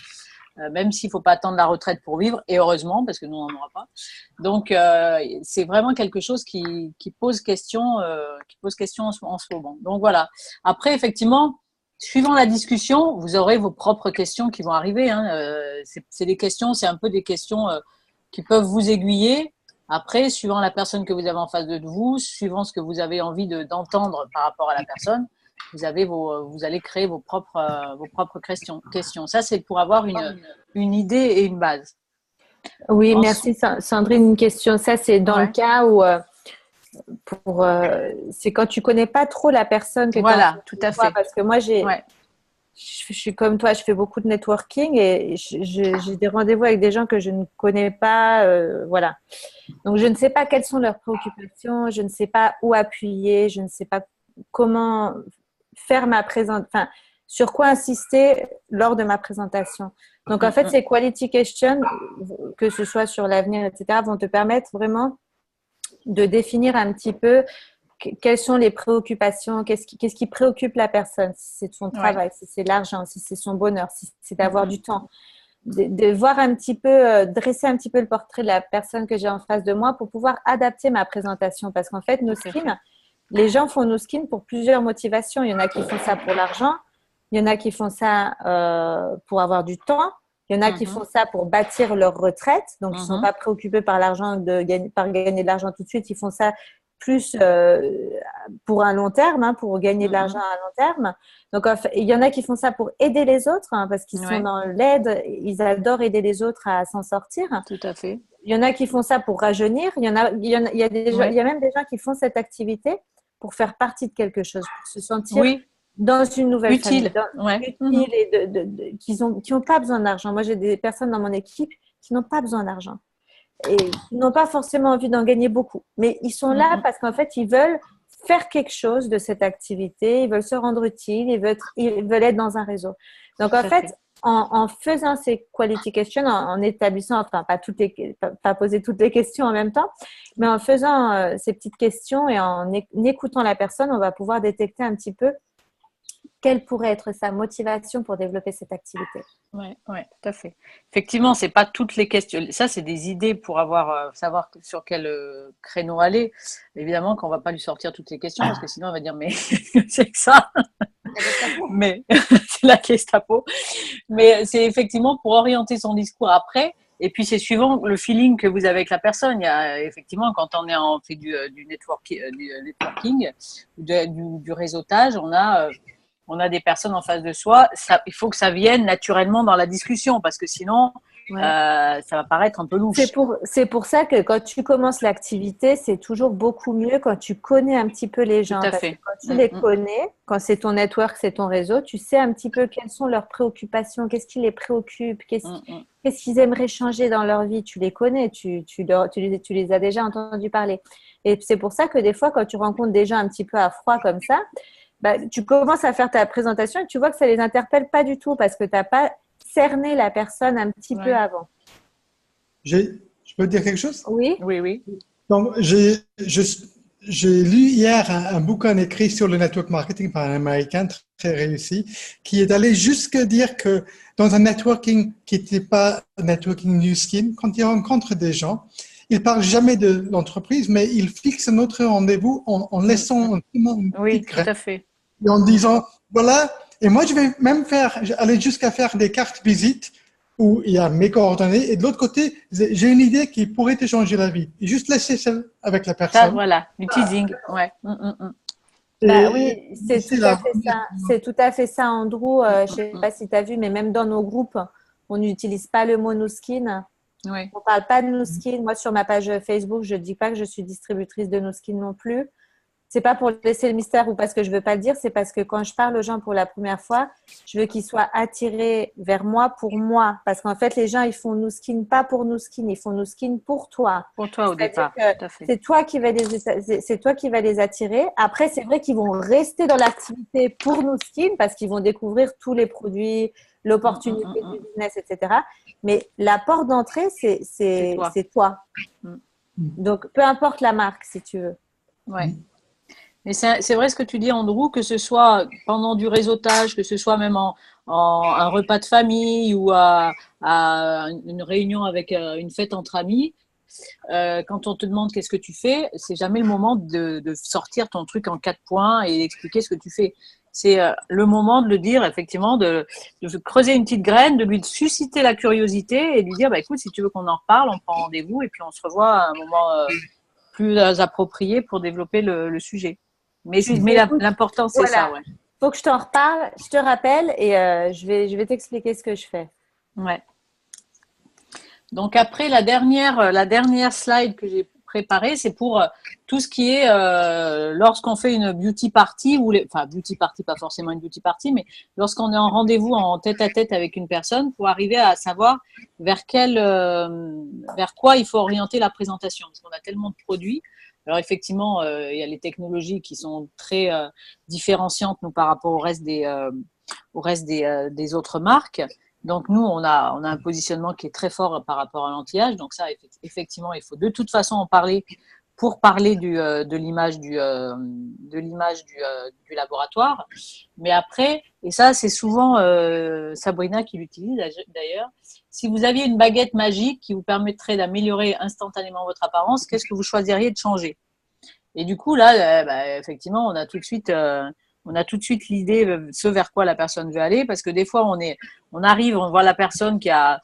Même s'il ne faut pas attendre la retraite pour vivre, et heureusement, parce que nous, on n'en aura pas. Donc, c'est vraiment quelque chose qui pose question en ce moment. Donc, voilà. Après, effectivement, suivant la discussion, vous aurez vos propres questions qui vont arriver. Hein. C'est un peu des questions qui peuvent vous aiguiller. Après, suivant la personne que vous avez en face de vous, suivant ce que vous avez envie d'entendre par rapport à la personne, vous allez créer vos propres questions. Ça, c'est pour avoir une idée et une base. Oui, merci Sandrine. Une question. Ça, c'est dans le cas où c'est quand tu connais pas trop la personne que voilà, tout à fait. Parce que moi, je suis comme toi, je fais beaucoup de networking et j'ai des rendez-vous avec des gens que je ne connais pas. Voilà. Donc, je ne sais pas quelles sont leurs préoccupations, je ne sais pas où appuyer, je ne sais pas comment faire ma présentation, enfin, sur quoi insister lors de ma présentation. Donc, en fait, ces quality questions, que ce soit sur l'avenir, etc., vont te permettre vraiment de définir un petit peu quelles sont les préoccupations, qu'est-ce qui préoccupe la personne, si c'est son travail, si c'est l'argent, si c'est son bonheur, si c'est d'avoir du temps. De voir un petit peu, dresser un petit peu le portrait de la personne que j'ai en face de moi pour pouvoir adapter ma présentation. Parce qu'en fait, les gens font nos skins pour plusieurs motivations. Il y en a qui font ça pour l'argent, il y en a qui font ça pour avoir du temps, il y en a qui font ça pour bâtir leur retraite. Donc, ils ne sont pas préoccupés par l'argent, par gagner de l'argent tout de suite. Ils font ça plus pour un long terme, pour gagner de l'argent à long terme. Donc, il y en a qui font ça pour aider les autres, parce qu'ils sont dans l'aide. Ils adorent aider les autres à s'en sortir. Tout à fait. Il y en a qui font ça pour rajeunir. Il y a même des gens qui font cette activité pour faire partie de quelque chose, pour se sentir dans une nouvelle utile, famille, utile et qui n'ont pas besoin d'argent. Moi, j'ai des personnes dans mon équipe qui n'ont pas besoin d'argent et qui n'ont pas forcément envie d'en gagner beaucoup. Mais ils sont là parce qu'en fait, ils veulent faire quelque chose de cette activité, ils veulent se rendre utiles, ils veulent être dans un réseau. Donc, en fait, en faisant ces quality questions, en établissant, enfin, pas poser toutes les questions en même temps, mais en faisant ces petites questions et en écoutant la personne, on va pouvoir détecter un petit peu quelle pourrait être sa motivation pour développer cette activité. Oui, tout à fait. Effectivement, c'est pas toutes les questions. Ça, c'est des idées pour savoir sur quel créneau aller. Évidemment qu'on va pas lui sortir toutes les questions parce que sinon, elle va dire mais c'est que ça. Mais c'est la Gestapo. Mais c'est effectivement pour orienter son discours après. Et puis, c'est suivant le feeling que vous avez avec la personne. Il y a effectivement, quand on fait du networking, du réseautage, on a des personnes en face de soi. Il faut que ça vienne naturellement dans la discussion parce que sinon, ça va paraître un peu louche. C'est pour ça que quand tu commences l'activité, c'est toujours beaucoup mieux quand tu connais un petit peu les gens. Tout à fait. Quand tu les connais, quand c'est ton network, c'est ton réseau, tu sais un petit peu quelles sont leurs préoccupations, qu'est-ce qui les préoccupe, qu'est-ce qu'ils aimeraient changer dans leur vie. Tu les connais, tu les as déjà entendus parler. Et c'est pour ça que des fois, quand tu rencontres des gens un petit peu à froid comme ça, tu commences à faire ta présentation et tu vois que ça les interpelle pas du tout parce que tu n'as pas cerné la personne un petit peu avant. Je peux dire quelque chose? Oui. Donc, j'ai lu hier un bouquin écrit sur le network marketing par un Américain très réussi qui est allé jusqu'à dire que dans un networking qui n'était pas un networking new skin, quand il rencontre des gens, il ne parle jamais de l'entreprise, mais il fixe un autre rendez-vous en laissant une petite tout à fait. Et en disant, voilà, et moi je vais même aller jusqu'à faire des cartes visites où il y a mes coordonnées et de l'autre côté, j'ai une idée qui pourrait te changer la vie. Et juste laisser ça avec la personne. Ça, voilà, du teasing, Bah Et oui, c'est c'est tout à là. fait ça. C'est tout à fait ça, Andrew. Je sais pas si tu as vu, mais même dans nos groupes, on n'utilise pas le mot Nu Skin. Oui. On parle pas de Nu Skin. Moi, sur ma page Facebook, je dis pas que je suis distributrice de Nu Skin non plus. C'est pas pour laisser le mystère ou parce que je veux pas le dire, c'est parce que quand je parle aux gens pour la première fois, je veux qu'ils soient attirés vers moi pour moi. Parce qu'en fait, les gens, ils font Nu Skin pas pour Nu Skin, ils font Nu Skin pour toi. Pour toi au C'est-à-dire départ, que tout à fait. c'est toi qui va c'est toi qui va les attirer. Après, c'est vrai qu'ils vont rester dans l'activité pour Nu Skin parce qu'ils vont découvrir tous les produits, l'opportunité du business, etc. Mais la porte d'entrée, C'est toi. c'est toi. Mm. Donc, peu importe la marque, si tu veux. Ouais. Mais c'est vrai ce que tu dis, Andrew, que ce soit pendant du réseautage, que ce soit même en un repas de famille ou à une réunion avec une fête entre amis, quand on te demande qu'est-ce que tu fais, c'est jamais le moment de sortir ton truc en 4 points et d'expliquer ce que tu fais. C'est le moment de le dire, effectivement, de creuser une petite graine, de lui susciter la curiosité et de lui dire, bah, écoute, si tu veux qu'on en reparle, on prend rendez-vous et puis on se revoit à un moment plus approprié pour développer le sujet. Mais Écoute, l'important, c'est voilà. ça, ouais. Faut que je t'en reparle, je te rappelle et je vais t'expliquer ce que je fais. Ouais. Donc après, la dernière slide que j'ai préparée, c'est pour tout ce qui est lorsqu'on fait une beauty party, enfin beauty party, pas forcément une beauty party, mais lorsqu'on est en rendez-vous en tête-à-tête avec une personne, pour arriver à savoir vers quoi il faut orienter la présentation. Parce qu'on a tellement de produits. Alors effectivement, il y a les technologies qui sont très différenciantes nous par rapport au reste des autres marques. Donc nous, on a un positionnement qui est très fort par rapport à l'anti-âge. Donc ça, effectivement, il faut de toute façon en parler pour parler de l'image du laboratoire. Mais après, et ça, c'est souvent Sabrina qui l'utilise d'ailleurs. Si vous aviez une baguette magique qui vous permettrait d'améliorer instantanément votre apparence, qu'est-ce que vous choisiriez de changer? Et du coup, là, effectivement, on a tout de suite l'idée, ce vers quoi la personne veut aller, parce que des fois, on arrive, on voit la personne qui a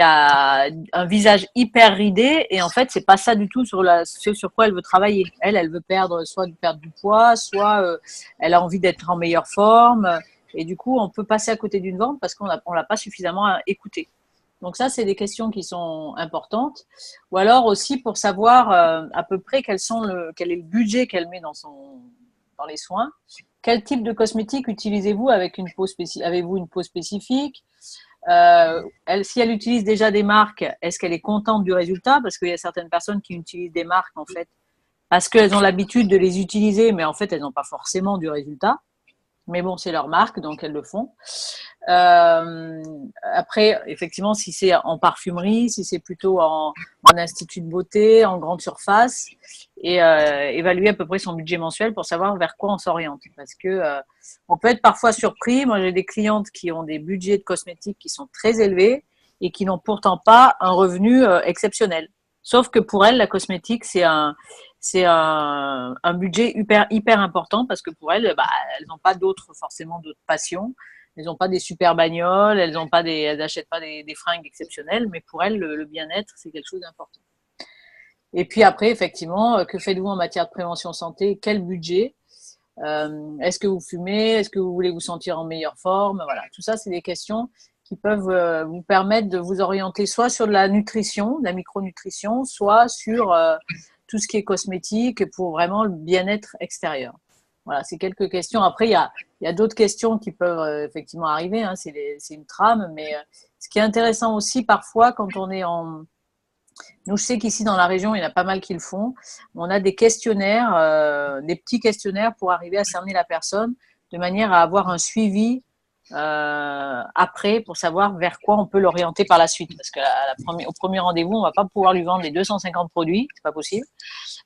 un visage hyper ridé, et en fait, c'est pas ça du tout ce sur quoi elle veut travailler. Elle veut soit perdre du poids, soit elle a envie d'être en meilleure forme, et du coup, on peut passer à côté d'une vente parce qu'on l'a pas suffisamment écouté. Donc ça, c'est des questions qui sont importantes. Ou alors aussi pour savoir à peu près quel est le budget qu'elle met dans les soins. Quel type de cosmétique utilisez-vous avez-vous une peau spécifique? Si elle utilise déjà des marques, est-ce qu'elle est contente du résultat? Parce qu'il y a certaines personnes qui utilisent des marques en fait parce qu'elles ont l'habitude de les utiliser, mais en fait elles n'ont pas forcément du résultat. Mais bon, c'est leur marque, donc elles le font. Après, effectivement, si c'est en parfumerie, si c'est plutôt en institut de beauté, en grande surface, et évaluer à peu près son budget mensuel pour savoir vers quoi on s'oriente. Parce que on peut être parfois surpris. Moi, j'ai des clientes qui ont des budgets de cosmétiques qui sont très élevés et qui n'ont pourtant pas un revenu exceptionnel. Sauf que pour elles, la cosmétique, c'est un budget hyper important parce que pour elles, elles n'ont pas forcément d'autres passions. Elles n'ont pas des super bagnoles, elles n'achètent pas des fringues exceptionnelles, mais pour elles, le bien-être, c'est quelque chose d'important. Et puis après, effectivement, que faites-vous en matière de prévention santé? Quel budget? Est-ce que vous fumez? Est-ce que vous voulez vous sentir en meilleure forme? Voilà, tout ça, c'est des questions qui peuvent vous permettre de vous orienter soit sur de la nutrition, de la micronutrition, soit sur tout ce qui est cosmétique pour vraiment le bien-être extérieur. Voilà, c'est quelques questions. Après, il y a d'autres questions qui peuvent effectivement arriver. Hein, c'est une trame, mais ce qui est intéressant aussi parfois quand on est Nous, je sais qu'ici dans la région, il y en a pas mal qui le font. On a des questionnaires, des petits questionnaires pour arriver à cerner la personne de manière à avoir un suivi après pour savoir vers quoi on peut l'orienter par la suite. Parce qu'au premier rendez-vous, on ne va pas pouvoir lui vendre les 250 produits, c'est pas possible.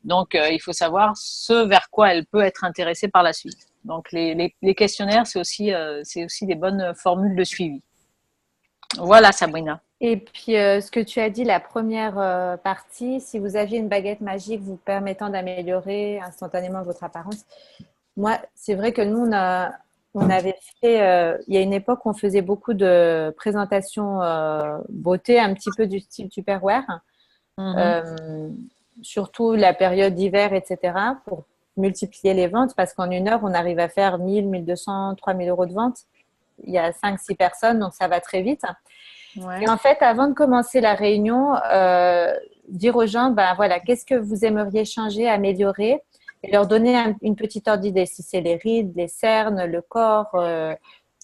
Donc, il faut savoir ce vers quoi elle peut être intéressée par la suite. Donc, les questionnaires, c'est aussi des bonnes formules de suivi. Voilà, Sabrina. Et puis, ce que tu as dit, la première partie, si vous aviez une baguette magique vous permettant d'améliorer instantanément votre apparence, moi, c'est vrai que nous, on avait fait, il y a une époque, on faisait beaucoup de présentations beauté, un petit peu du style Tupperware, surtout la période d'hiver, etc., pour multiplier les ventes parce qu'en 1 heure, on arrive à faire 1000, 1200, 3000 euros de vente. Il y a 5-6 personnes, donc ça va très vite. Ouais. Et en fait, avant de commencer la réunion, dire aux gens, ben voilà, qu'est-ce que vous aimeriez changer, améliorer et leur donner une petite ordre d'idée. Si c'est les rides, les cernes, le corps,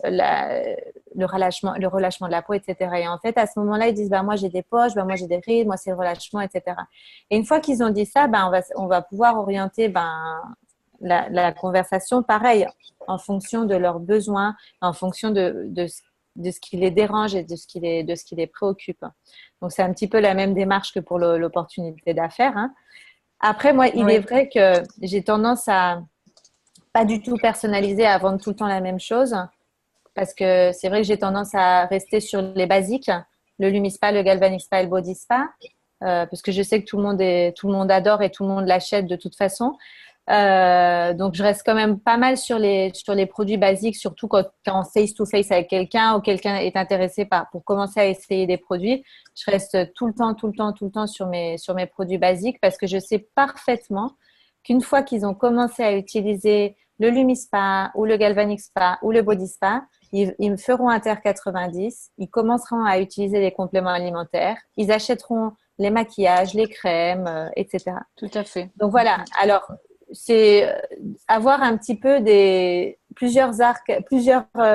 le relâchement de la peau, etc. Et en fait, à ce moment-là, ils disent, ben moi j'ai des poches, ben moi j'ai des rides, moi c'est le relâchement, etc. Et une fois qu'ils ont dit ça, ben on va pouvoir orienter la conversation pareil, en fonction de leurs besoins, en fonction de ce qui les dérange et de ce qui les préoccupe. Donc, c'est un petit peu la même démarche que pour l'opportunité d'affaires. Hein. Après, moi, il est vrai que j'ai tendance à pas du tout personnaliser, à vendre tout le temps la même chose. Parce que c'est vrai que j'ai tendance à rester sur les basiques, le Lumispa, le Galvanic Spa et le Body Spa, parce que je sais que tout le monde adore et tout le monde l'achète de toute façon. Donc, je reste quand même pas mal sur les produits basiques, surtout quand en face-to-face avec quelqu'un ou quelqu'un est intéressé pour commencer à essayer des produits. Je reste tout le temps sur mes produits basiques parce que je sais parfaitement qu'une fois qu'ils ont commencé à utiliser le Lumispa ou le Galvanic Spa ou le Body Spa, ils me feront Inter 90, ils commenceront à utiliser les compléments alimentaires, ils achèteront les maquillages, les crèmes, etc. Tout à fait. Donc voilà, alors c'est avoir un petit peu plusieurs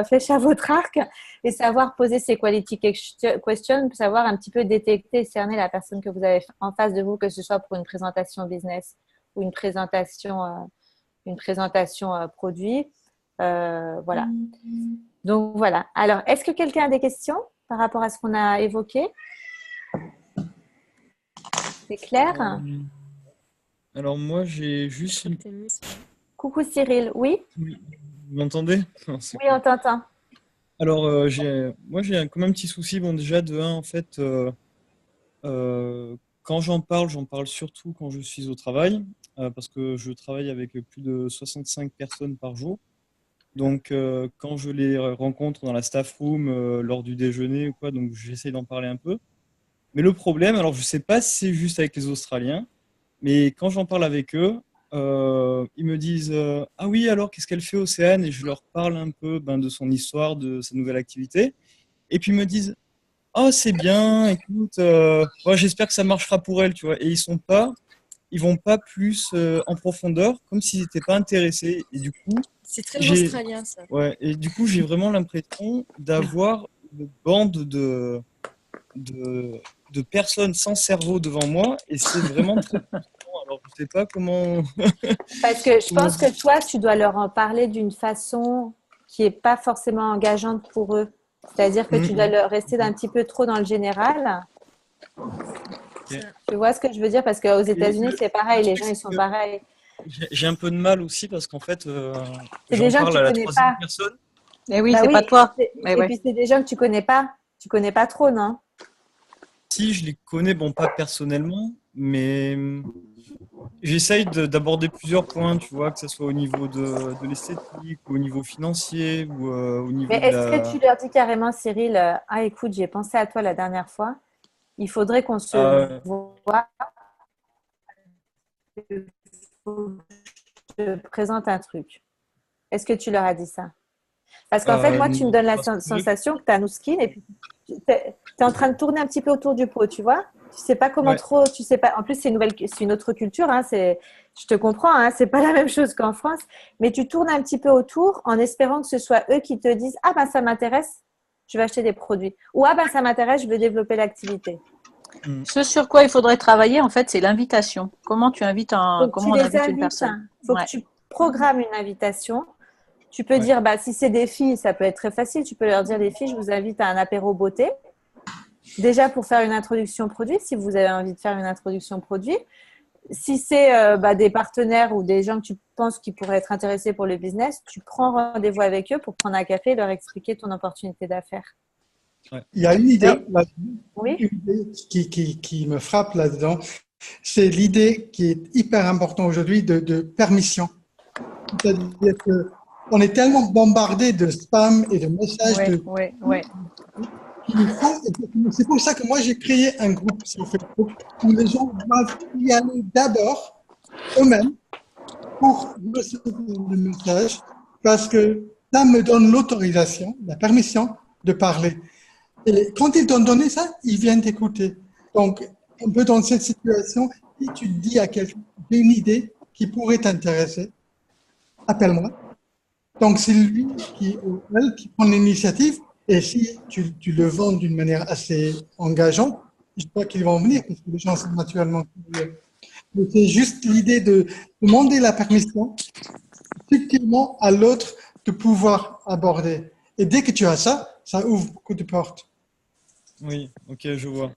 flèches à votre arc et savoir poser ces quality questions, savoir un petit peu détecter et cerner la personne que vous avez en face de vous, que ce soit pour une présentation business ou une présentation produit. Voilà. Donc voilà. Alors, est-ce que quelqu'un a des questions par rapport à ce qu'on a évoqué? C'est clair? Alors moi j'ai juste une... Coucou Cyril, oui? Oui. Vous m'entendez? Non, Oui, on t'entend. Alors moi j'ai quand même un petit souci. Bon déjà de un en fait quand j'en parle surtout quand je suis au travail parce que je travaille avec plus de 65 personnes par jour. Donc quand je les rencontre dans la staff room lors du déjeuner ou quoi, donc j'essaie d'en parler un peu. Mais le problème, alors je sais pas si c'est juste avec les Australiens, mais quand j'en parle avec eux, ils me disent ah oui, alors qu'est-ce qu'elle fait Océane? Et je leur parle un peu de son histoire, de sa nouvelle activité. Et puis ils me disent oh, c'est bien, écoute, ouais, j'espère que ça marchera pour elle, tu vois. Et ils vont pas plus en profondeur, comme s'ils n'étaient pas intéressés. Et du coup, c'est très australien ça. Ouais, et du coup, j'ai vraiment l'impression d'avoir une bande de personnes sans cerveau devant moi et c'est vraiment très frustrant. Alors, je sais pas comment. Parce que je pense que toi, tu dois leur en parler d'une façon qui n'est pas forcément engageante pour eux. C'est-à-dire que tu dois leur rester un petit peu trop dans le général. Okay. Tu vois ce que je veux dire? Parce qu'aux États-Unis, c'est pareil, les gens, ils sont pareils. J'ai un peu de mal aussi parce qu'en fait, j'en parle à la troisième personne. Et oui, c'est pas toi. Et puis, c'est des gens que tu connais pas. Tu connais pas trop, non? Si, je les connais, bon, pas personnellement, mais j'essaye d'aborder plusieurs points, tu vois, que ce soit au niveau de l'esthétique, ou au niveau financier, ou au niveau mais est-ce que tu leur dis carrément, Cyril, ah écoute, j'ai pensé à toi la dernière fois, il faudrait qu'on se voit, il faut que je te présente un truc. Est-ce que tu leur as dit ça? Parce qu'en fait, moi, tu me donnes la sensation que tu as un skin et puis tu es en train de tourner un petit peu autour du pot, tu vois? Tu sais pas comment trop, tu sais pas. En plus, c'est une autre culture, hein, je te comprends, hein, c'est pas la même chose qu'en France, mais tu tournes un petit peu autour en espérant que ce soit eux qui te disent ah ben ça m'intéresse, je vais acheter des produits, ou ah ben ça m'intéresse, je veux développer l'activité. Ce sur quoi il faudrait travailler, en fait, c'est l'invitation. Comment tu invites comment on invite une personne? Il faut que tu programmes une invitation. Tu peux dire, si c'est des filles, ça peut être très facile. Tu peux leur dire, les filles, je vous invite à un apéro beauté. Déjà pour faire une introduction produit, si vous avez envie de faire une introduction produit. Si c'est des partenaires ou des gens que tu penses qui pourraient être intéressés pour le business, tu prends rendez-vous avec eux pour prendre un café et leur expliquer ton opportunité d'affaires. Il y a une idée, oui. Une idée qui me frappe là-dedans. C'est l'idée qui est hyper importante aujourd'hui de permission. C'est-à-dire que on est tellement bombardé de spam et de messages C'est pour ça que moi, j'ai créé un groupe sur Facebook où les gens doivent y aller d'abord eux-mêmes pour recevoir le message parce que ça me donne l'autorisation, la permission de parler. Et quand ils t'ont donné ça, ils viennent t'écouter. Donc, un peu dans cette situation, si tu dis à quelqu'un, j'ai une idée qui pourrait t'intéresser, appelle-moi. Donc, c'est lui ou elle qui prend l'initiative. Et si tu le vends d'une manière assez engageante, je crois qu'ils vont venir parce que les gens sont naturellement curieux. Mais c'est juste l'idée de demander la permission subtilement à l'autre de pouvoir aborder. Et dès que tu as ça, ça ouvre beaucoup de portes. Oui, ok, je vois.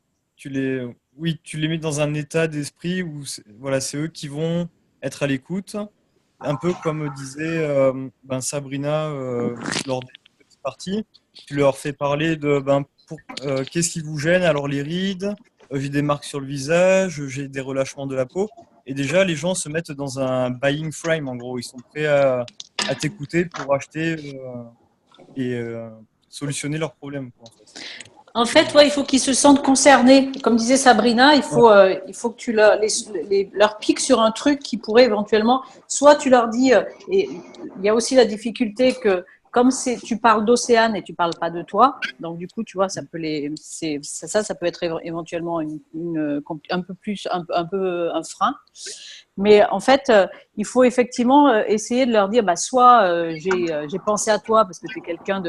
Oui, tu les mets dans un état d'esprit où voilà, c'est eux qui vont être à l'écoute, un peu comme disait Sabrina lors des petites parties. Tu leur fais parler de qu'est-ce qui vous gêne, alors les rides, j'ai des marques sur le visage, j'ai des relâchements de la peau. Et déjà, les gens se mettent dans un buying frame, en gros. Ils sont prêts à t'écouter pour acheter et solutionner leurs problèmes, quoi, en fait. En fait, ouais, il faut qu'ils se sentent concernés. Comme disait Sabrina, il faut que tu leur piques sur un truc qui pourrait éventuellement, soit tu leur dis, et il y a aussi la difficulté que comme tu parles d'Océane et tu parles pas de toi, donc du coup, tu vois, ça peut ça peut être éventuellement un peu un frein. Mais en fait, il faut effectivement essayer de leur dire, soit j'ai pensé à toi parce que tu es quelqu'un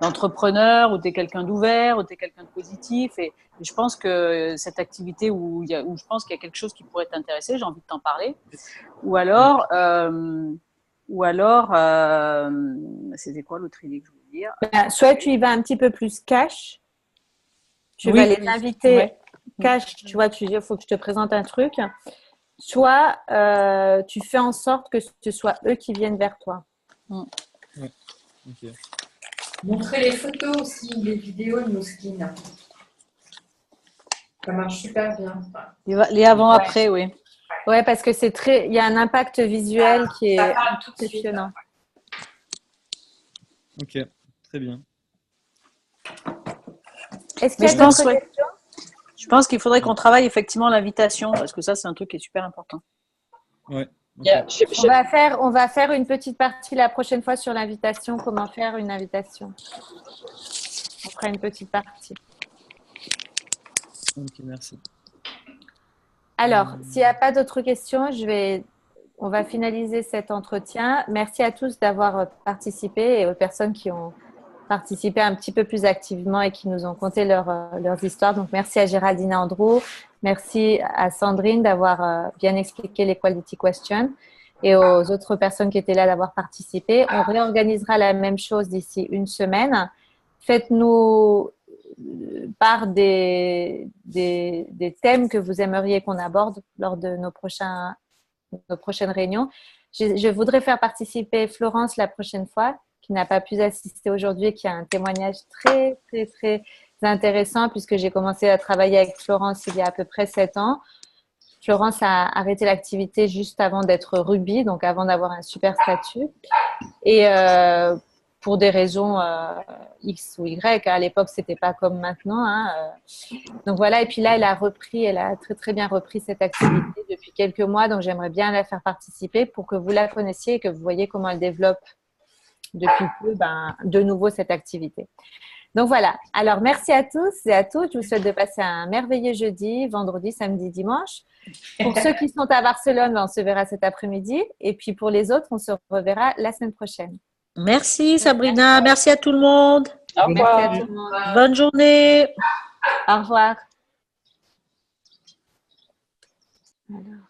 d'entrepreneur, ou tu es quelqu'un d'ouvert, ou tu es quelqu'un de positif. Et je pense que cette activité où je pense qu'il y a quelque chose qui pourrait t'intéresser, j'ai envie de t'en parler. Ou alors, c'était quoi l'autre idée que je voulais dire? Soit tu y vas un petit peu plus cash, tu vas les inviter cash, tu vois, tu dis, il faut que je te présente un truc. Soit tu fais en sorte que ce soit eux qui viennent vers toi. Ouais. Okay. Montrer les photos aussi, les vidéos de nos skins. Ça marche super bien. Les avant-après, oui. Ouais, parce que il y a un impact visuel qui est impressionnant. Ok, très bien. Est-ce qu'il y a d'autres questions? Je pense qu'il faudrait qu'on travaille effectivement l'invitation, parce que ça, c'est un truc qui est super important. Ouais. Okay. On va faire une petite partie la prochaine fois sur l'invitation, comment faire une invitation. On fera une petite partie. Ok, merci. Alors, s'il n'y a pas d'autres questions, on va finaliser cet entretien. Merci à tous d'avoir participé et aux personnes qui ont participé un petit peu plus activement et qui nous ont conté leurs histoires. Donc, merci à Géraldine et Andrew. Merci à Sandrine d'avoir bien expliqué les quality questions et aux autres personnes qui étaient là d'avoir participé. On réorganisera la même chose d'ici une semaine. Faites-nous part des thèmes que vous aimeriez qu'on aborde lors de nos prochaines réunions. Je voudrais faire participer Florence la prochaine fois, qui n'a pas pu assister aujourd'hui, qui a un témoignage très, très, très intéressant puisque j'ai commencé à travailler avec Florence il y a à peu près 7 ans. Florence a arrêté l'activité juste avant d'être Ruby, donc avant d'avoir un super statut. Et pour des raisons X ou Y, à l'époque, c'était pas comme maintenant. Donc voilà, et puis là, elle a très très bien repris cette activité depuis quelques mois, donc j'aimerais bien la faire participer pour que vous la connaissiez et que vous voyez comment elle développe depuis peu de nouveau cette activité. Donc voilà, alors merci à tous et à toutes. Je vous souhaite de passer un merveilleux jeudi, vendredi, samedi, dimanche. Pour ceux qui sont à Barcelone, on se verra cet après-midi. Et puis pour les autres, on se reverra la semaine prochaine. Merci Sabrina, merci à tout le monde. Au revoir. Merci à tout le monde. Bonne journée. Au revoir. Alors.